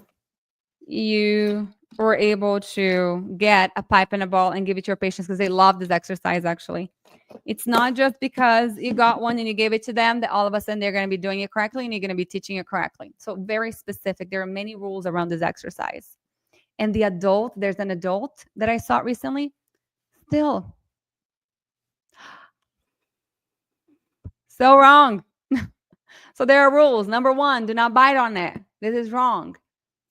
you were able to get a pipe and a ball and give it to your patients because they love this exercise, actually. It's not just because you got one and you gave it to them that all of a sudden they're going to be doing it correctly and you're going to be teaching it correctly. So very specific. There are many rules around this exercise. And the adult, there's an adult that I saw recently, still so wrong. So there are rules. Number 1, do not bite on it. This is wrong.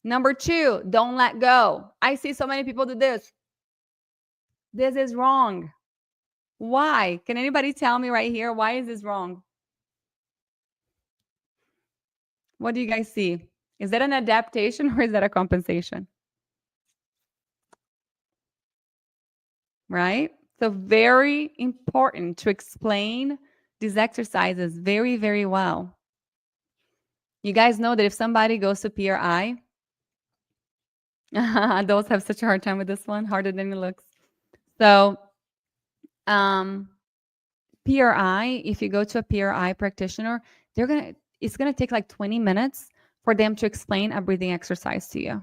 Number 2, don't let go. I see so many people do this. This is wrong. Why? Can anybody tell me right here? Why is this wrong? What do you guys see? Is that an adaptation or is that a compensation? Right? So very important to explain these exercises very, very well. You guys know that if somebody goes to PRI, adults have such a hard time with this one, harder than it looks. So PRI, if you go to a PRI practitioner, it's gonna take like 20 minutes for them to explain a breathing exercise to you.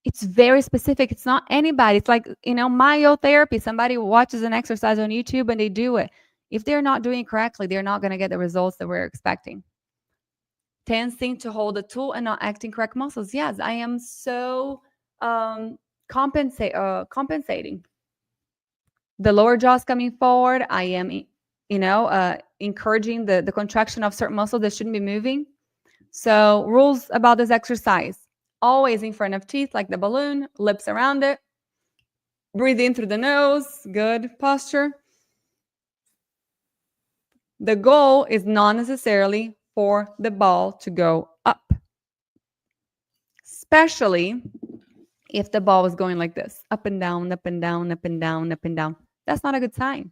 It's very specific. It's not anybody. It's like, myotherapy. Somebody watches an exercise on YouTube and they do it. If they're not doing it correctly, they're not going to get the results that we're expecting. Tensing to hold the tool and not acting correct muscles. Yes, I am so compensating. The lower jaw's coming forward. I am, encouraging the contraction of certain muscles that shouldn't be moving. So rules about this exercise. Always in front of teeth like the balloon, lips around it. Breathe in through the nose. Good posture. The goal is not necessarily for the ball to go up, especially if the ball is going like this, up and down, up and down, up and down, up and down. That's not a good sign.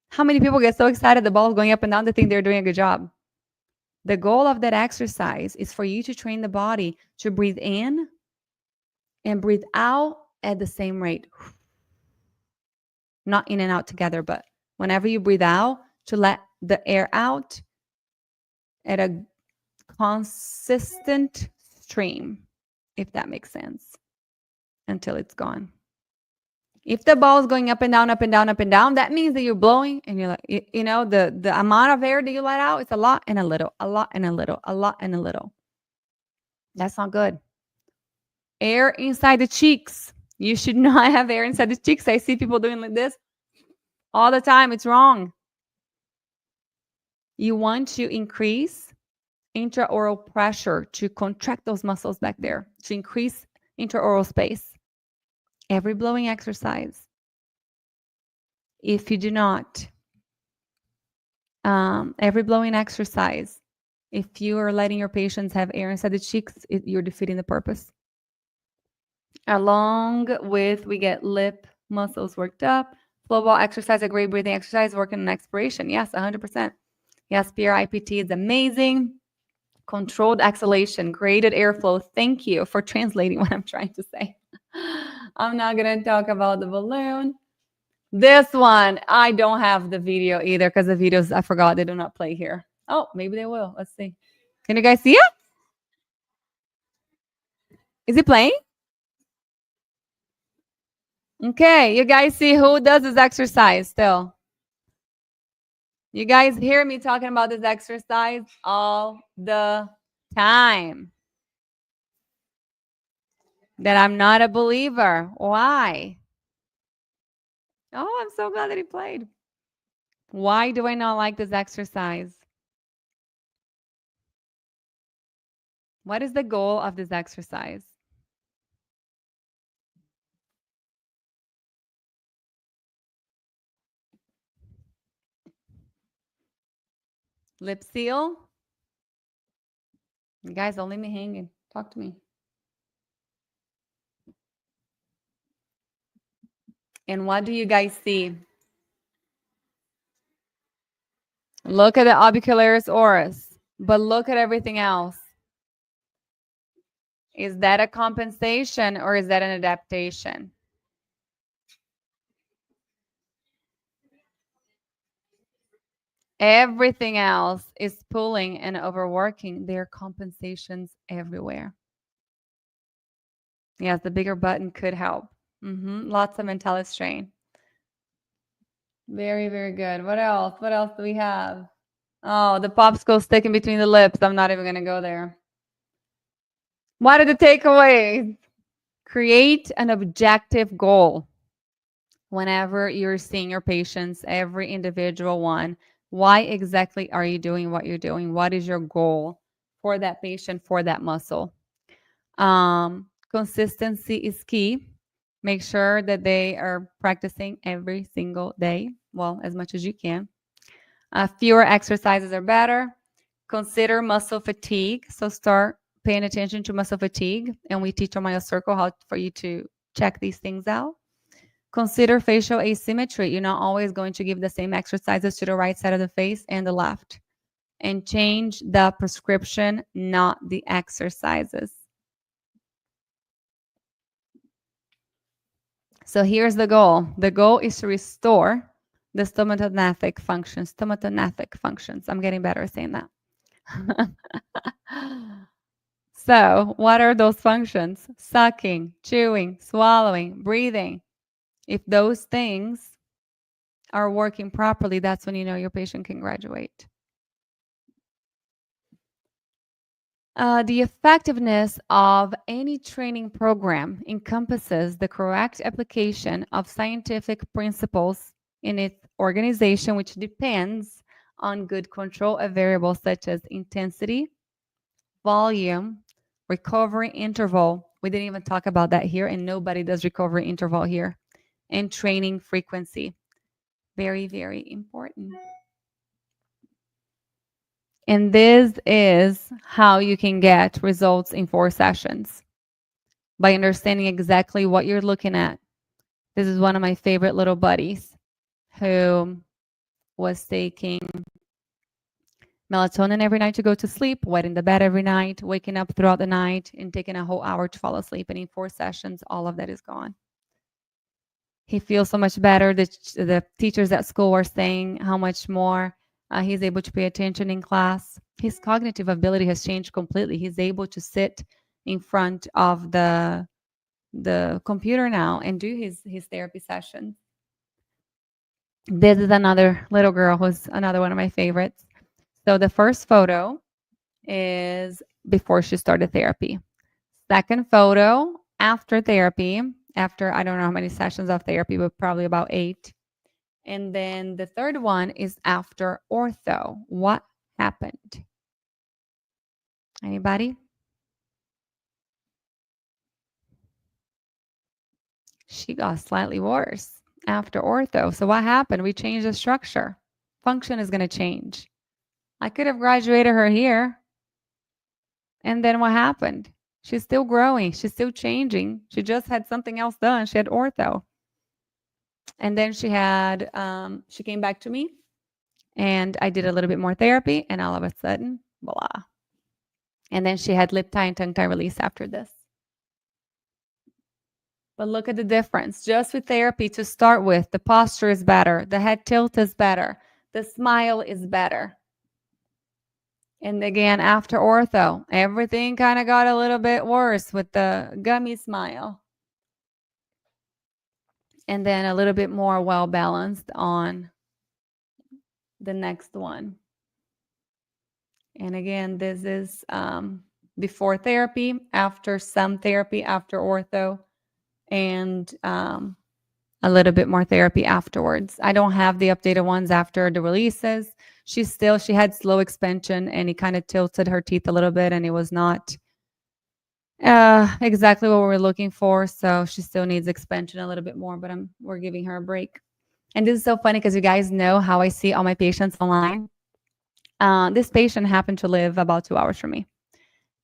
How many people get so excited the ball is going up and down they think they're doing a good job? The goal of that exercise is for you to train the body to breathe in and breathe out at the same rate. Not in and out together, but whenever you breathe out, to let the air out at a consistent stream, if that makes sense, until it's gone. If the ball is going up and down, up and down, up and down, that means that you're blowing and you're like, the amount of air that you let out, it's a lot and a little, a lot and a little, a lot and a little. That's not good. Air inside the cheeks. You should not have air inside the cheeks. I see people doing like this all the time. It's wrong. You want to increase intraoral pressure to contract those muscles back there, to increase intraoral space. Every blowing exercise. If you do not, every blowing exercise, if you are letting your patients have air inside the cheeks, you're defeating the purpose. Along with, we get lip muscles worked up. Flow ball exercise, a great breathing exercise, working on expiration. Yes, 100%. Yes, PRIPT is amazing. Controlled exhalation, graded airflow. Thank you for translating what I'm trying to say. I'm not going to talk about the balloon. This one, I don't have the video either because the videos, I forgot, they do not play here. Oh, maybe they will. Let's see. Can you guys see it? Is it playing? Okay, you guys see who does this exercise still? You guys hear me talking about this exercise all the time. That I'm not a believer. Why? Oh, I'm so glad that he played. Why do I not like this exercise? What is the goal of this exercise? Lip seal? You guys, don't leave me hanging. Talk to me. And what do you guys see? Look at the orbicularis oris. But look at everything else. Is that a compensation or is that an adaptation? Everything else is pulling and overworking. There are compensations everywhere. Yes, the bigger button could help. Lots of mental strain. Very, very good. What else? What else do we have? Oh, the popsicle sticking between the lips. I'm not even going to go there. What are the takeaways? Create an objective goal. Whenever you're seeing your patients, every individual one, why exactly are you doing what you're doing? What is your goal for that patient, for that muscle? Consistency is key. Make sure that they are practicing every single day, well, as much as you can. Fewer exercises are better. Consider muscle fatigue. So start paying attention to muscle fatigue. And we teach on MyoCircle how for you to check these things out. Consider facial asymmetry. You're not always going to give the same exercises to the right side of the face and the left. And change the prescription, not the exercises. So here's the goal. The goal is to restore the stomatognathous functions. Stomatognathous functions. I'm getting better at saying that. So what are those functions? Sucking, chewing, swallowing, breathing. If those things are working properly, that's when you know your patient can graduate. The effectiveness of any training program encompasses the correct application of scientific principles in its organization, which depends on good control of variables such as intensity, volume, recovery interval. We didn't even talk about that here, and nobody does recovery interval here. And training frequency. Very, very important. And this is how you can get results in 4 sessions, by understanding exactly what you're looking at. This is one of my favorite little buddies who was taking melatonin every night to go to sleep, wetting the bed every night, waking up throughout the night, and taking a whole hour to fall asleep. And in 4 sessions, all of that is gone. He feels so much better. The teachers at school were saying how much more he's able to pay attention in class. His cognitive ability has changed completely. He's able to sit in front of the computer now and do his therapy sessions. This is another little girl who's another one of my favorites. So the first photo is before she started therapy. Second photo after therapy, after I don't know how many sessions of therapy, but probably about 8. And then the third one is after ortho. What happened? Anybody? She got slightly worse after ortho. So what happened? We changed the structure. Function is going to change. I could have graduated her here. And then what happened? She's still growing. She's still changing. She just had something else done. She had ortho. And then she had, she came back to me and I did a little bit more therapy and all of a sudden, voila. And then she had lip tie and tongue tie release after this. But look at the difference. Just with therapy to start with, the posture is better. The head tilt is better. The smile is better. And again, after ortho, everything kind of got a little bit worse with the gummy smile. And then a little bit more well-balanced on the next one. And again, this is before therapy, after some therapy, after ortho, and a little bit more therapy afterwards. I don't have the updated ones after the releases. She had slow expansion and it kind of tilted her teeth a little bit and it was not exactly what we were looking for. So she still needs expansion a little bit more, but we're giving her a break. And this is so funny because you guys know how I see all my patients online. This patient happened to live about 2 hours from me.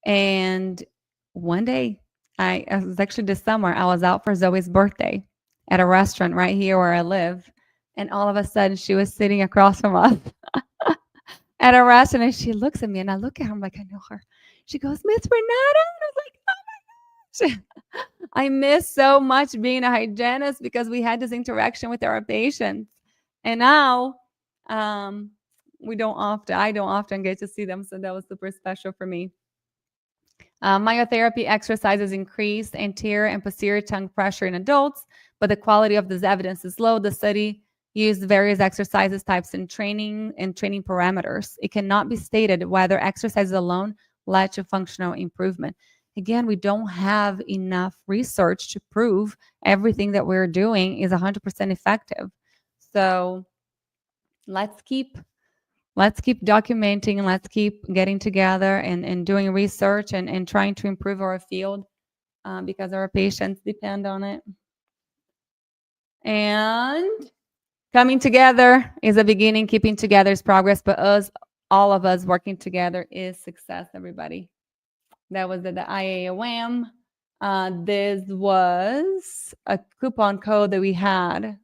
And one day, it was actually this summer, I was out for Zoe's birthday at a restaurant right here where I live. And all of a sudden, she was sitting across from us. at a restaurant, and she looks at me, and I look at her. I'm like, I know her. She goes, Miss Renata. And I was like, oh my gosh. I miss so much being a hygienist because we had this interaction with our patients. And now I don't often get to see them. So that was super special for me. Myotherapy exercises increased anterior and posterior tongue pressure in adults, but the quality of this evidence is low. The study used various exercises types and training parameters. It cannot be stated whether exercises alone led to functional improvement. Again, we don't have enough research to prove everything that we're doing is 100% effective. So let's keep documenting, let's keep getting together and doing research and trying to improve our field because our patients depend on it. And coming together is a beginning, keeping together is progress, but all of us working together is success, everybody. That was the IAOM. This was a coupon code that we had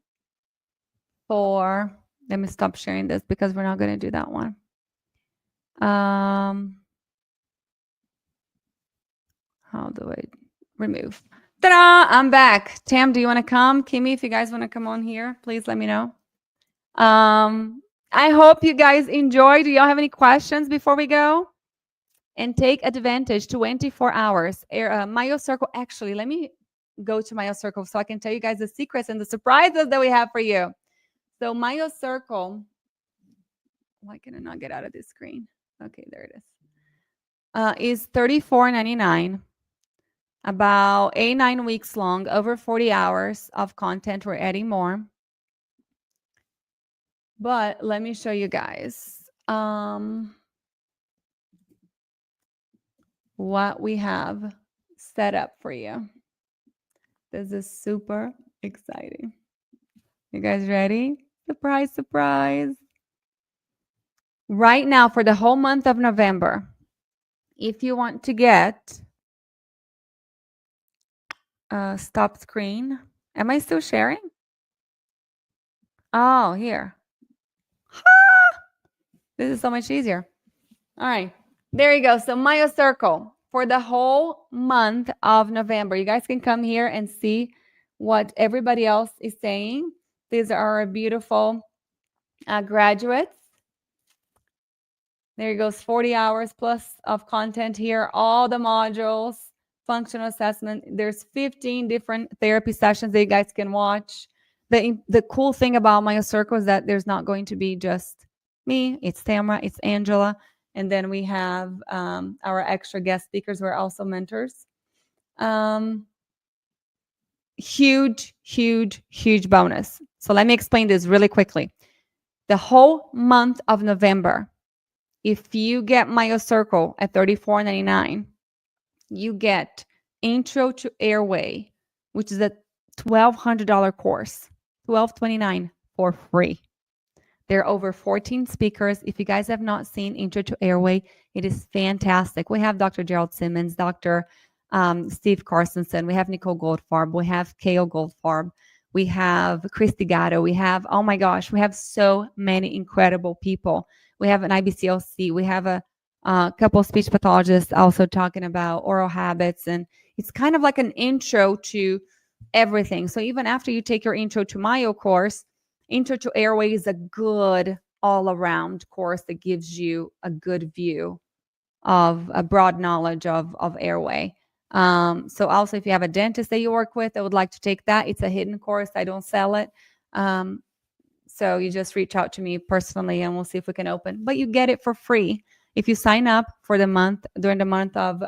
for, let me stop sharing this because we're not going to do that one. How do I remove? Ta-da! I'm back. Tam, do you want to come? Kimmy, if you guys want to come on here, please let me know. I hope you guys enjoy. Do y'all have any questions before we go? And take advantage, 24 hours. MyoCircle, actually, let me go to MyoCircle so I can tell you guys the secrets and the surprises that we have for you. So MyoCircle, why can I not get out of this screen? Okay, there it is $34.99. About 8-9 weeks long, over 40 hours of content. We're adding more. But let me show you guys what we have set up for you. This is super exciting. You guys ready? Surprise, surprise. Right now, for the whole month of November, if you want to get stop screen. Am I still sharing? Oh, here. This is so much easier. All right. There you go. So MyoCircle for the whole month of November. You guys can come here and see what everybody else is saying. These are our beautiful graduates. There goes 40 hours plus of content here. All the modules, functional assessment. There's 15 different therapy sessions that you guys can watch. The cool thing about MyoCircle is that there's not going to be just me. It's Tamara, it's Angela. And then we have our extra guest speakers who are also mentors. Huge, huge, huge bonus. So let me explain this really quickly. The whole month of November, if you get MyoCircle at $34.99, you get Intro to Airway, which is a $1,200 course, $1,229 for free. There are over 14 speakers. If you guys have not seen Intro to Airway, it is fantastic. We have Dr. Gerald Simmons, Dr. Steve Carstensen. We have Nicole Goldfarb. We have Kale Goldfarb. We have Christy Gatto. We have, oh my gosh, we have so many incredible people. We have an IBCLC. We have a couple of speech pathologists also talking about oral habits. And it's kind of like an intro to everything. So even after you take your Intro to Myo course, Intro to Airway is a good all-around course that gives you a good view of a broad knowledge of airway. So also if you have a dentist that you work with that would like to take that, it's a hidden course. I don't sell it. So you just reach out to me personally and we'll see if we can open. But you get it for free if you sign up for the month, during the month of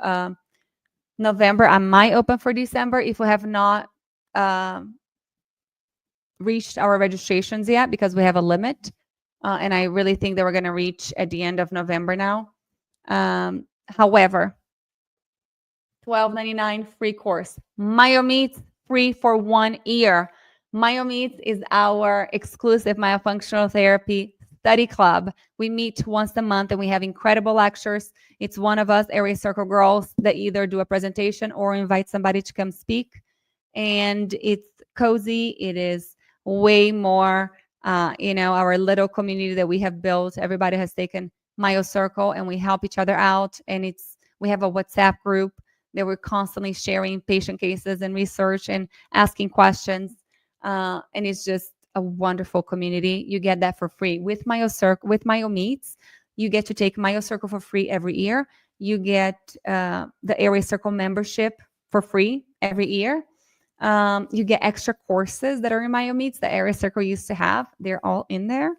November. I might open for December if we have not reached our registrations yet because we have a limit. And I really think that we're going to reach at the end of November now. However, $12.99 free course. MyoMeets free for 1 year. MyoMeets is our exclusive myofunctional therapy study club. We meet once a month and we have incredible lectures. It's one of us, Area Circle Girls, that either do a presentation or invite somebody to come speak. And it's cozy. It is way more, our little community that we have built. Everybody has taken Myo Circle, and we help each other out. And we have a WhatsApp group that we're constantly sharing patient cases and research and asking questions. And it's just a wonderful community. You get that for free with Myo Circle, with Myo Meets. You get to take Myo Circle for free every year. You get the Airway Circle membership for free every year. You get extra courses that are in Myo Meets that Airway Circle used to have. They're all in there.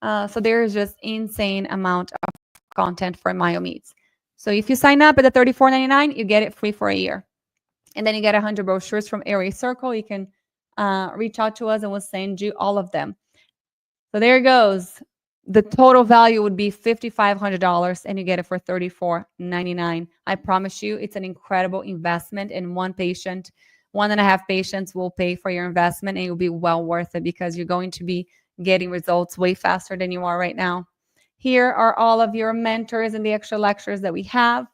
So there is just insane amount of content for Myo Meets. So if you sign up at the $34.99, you get it free for a year. And then you get 100 brochures from Airway Circle. You can reach out to us and we'll send you all of them. So there it goes. The total value would be $5,500 and you get it for $34.99. I promise you, it's an incredible investment, and one patient, 1.5 patients will pay for your investment, and it will be well worth it because you're going to be getting results way faster than you are right now. Here are all of your mentors and the extra lectures that we have.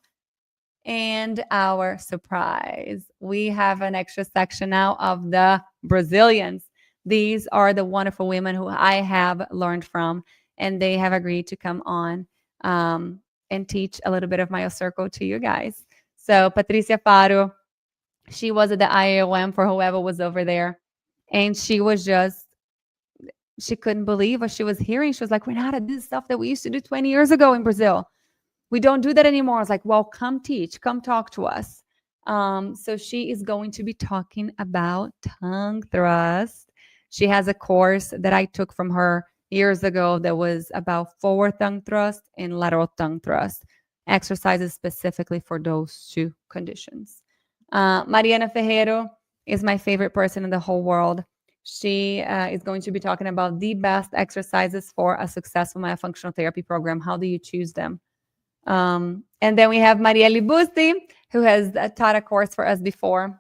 And our surprise, we have an extra section now of the Brazilians. These are the wonderful women who I have learned from, and they have agreed to come on and teach a little bit of Myo Circle to you guys. So Patricia Faro, she was at the IOM for whoever was over there, and she couldn't believe what she was hearing. She was like, Renata, this is stuff that we used to do 20 years ago in Brazil. We don't do that anymore. I was like, well, come teach, come talk to us. So she is going to be talking about tongue thrust. She has a course that I took from her years ago that was about forward tongue thrust and lateral tongue thrust, exercises specifically for those two conditions. Mariana Ferreiro is my favorite person in the whole world. She is going to be talking about the best exercises for a successful myofunctional therapy program. How do you choose them? And then we have Marielle Busti, who has taught a course for us before.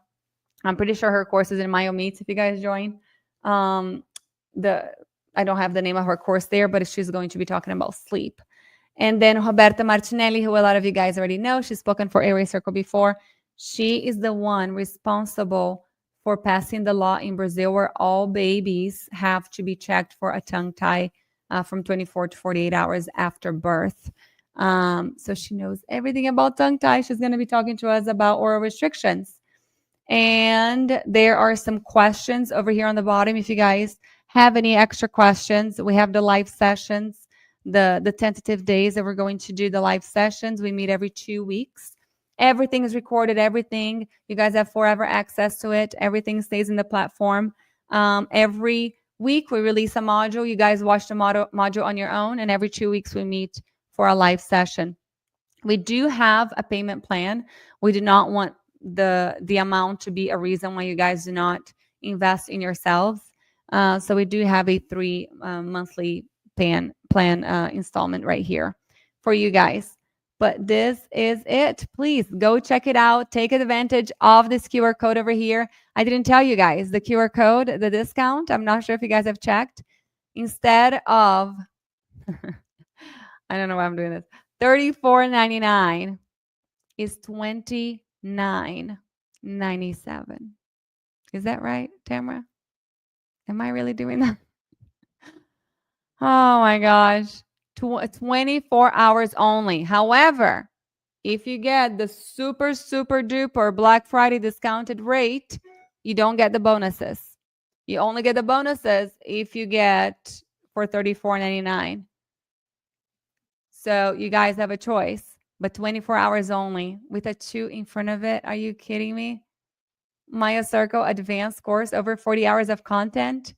I'm pretty sure her course is in Myo Meets if you guys join. I don't have the name of her course there, but she's going to be talking about sleep. And then Roberta Martinelli, who a lot of you guys already know, she's spoken for Airway Circle before. She is the one responsible for passing the law in Brazil where all babies have to be checked for a tongue tie from 24 to 48 hours after birth. So she knows everything about tongue tie. She's going to be talking to us about oral restrictions. And there are some questions over here on the bottom. If you guys have any extra questions, we have the live sessions, the tentative days that we're going to do the live sessions. We meet every 2 weeks. Everything is recorded, everything. You guys have forever access to it. Everything stays in the platform. Every week we release a module. You guys watch the module on your own, and every 2 weeks we meet for a live session. We do have a payment plan. We do not want the amount to be a reason why you guys do not invest in yourselves. So we do have a 3 monthly plan installment right here for you guys. But this is it. Please go check it out. Take advantage of this QR code over here. I didn't tell you guys the QR code, the discount. I'm not sure if you guys have checked. Instead of, I don't know why I'm doing this, $34.99 is $29.97. Is that right, Tamara? Am I really doing that? Oh my gosh. 24 hours only. However, if you get the super duper Black Friday discounted rate, you don't get the bonuses. You only get the bonuses if you get for $34.99. So you guys have a choice, but 24 hours only with a 2 in front of it. Are you kidding me? Myo Circle advanced course, over 40 hours of content.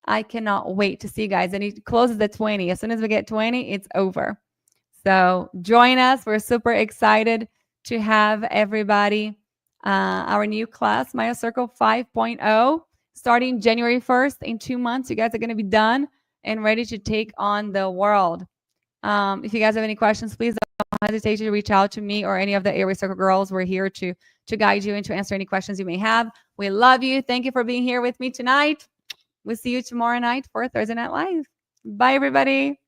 I cannot wait to see you guys. And it closes at 20. As soon as we get 20, it's over. So join us. We're super excited to have everybody. Our new class, Myo Circle 5.0, starting January 1st. In 2 months, you guys are going to be done and ready to take on the world. If you guys have any questions, please don't hesitate to reach out to me or any of the Airway Circle girls. We're here to guide you and to answer any questions you may have. We love you. Thank you for being here with me tonight. We'll see you tomorrow night for Thursday Night Live. Bye, everybody.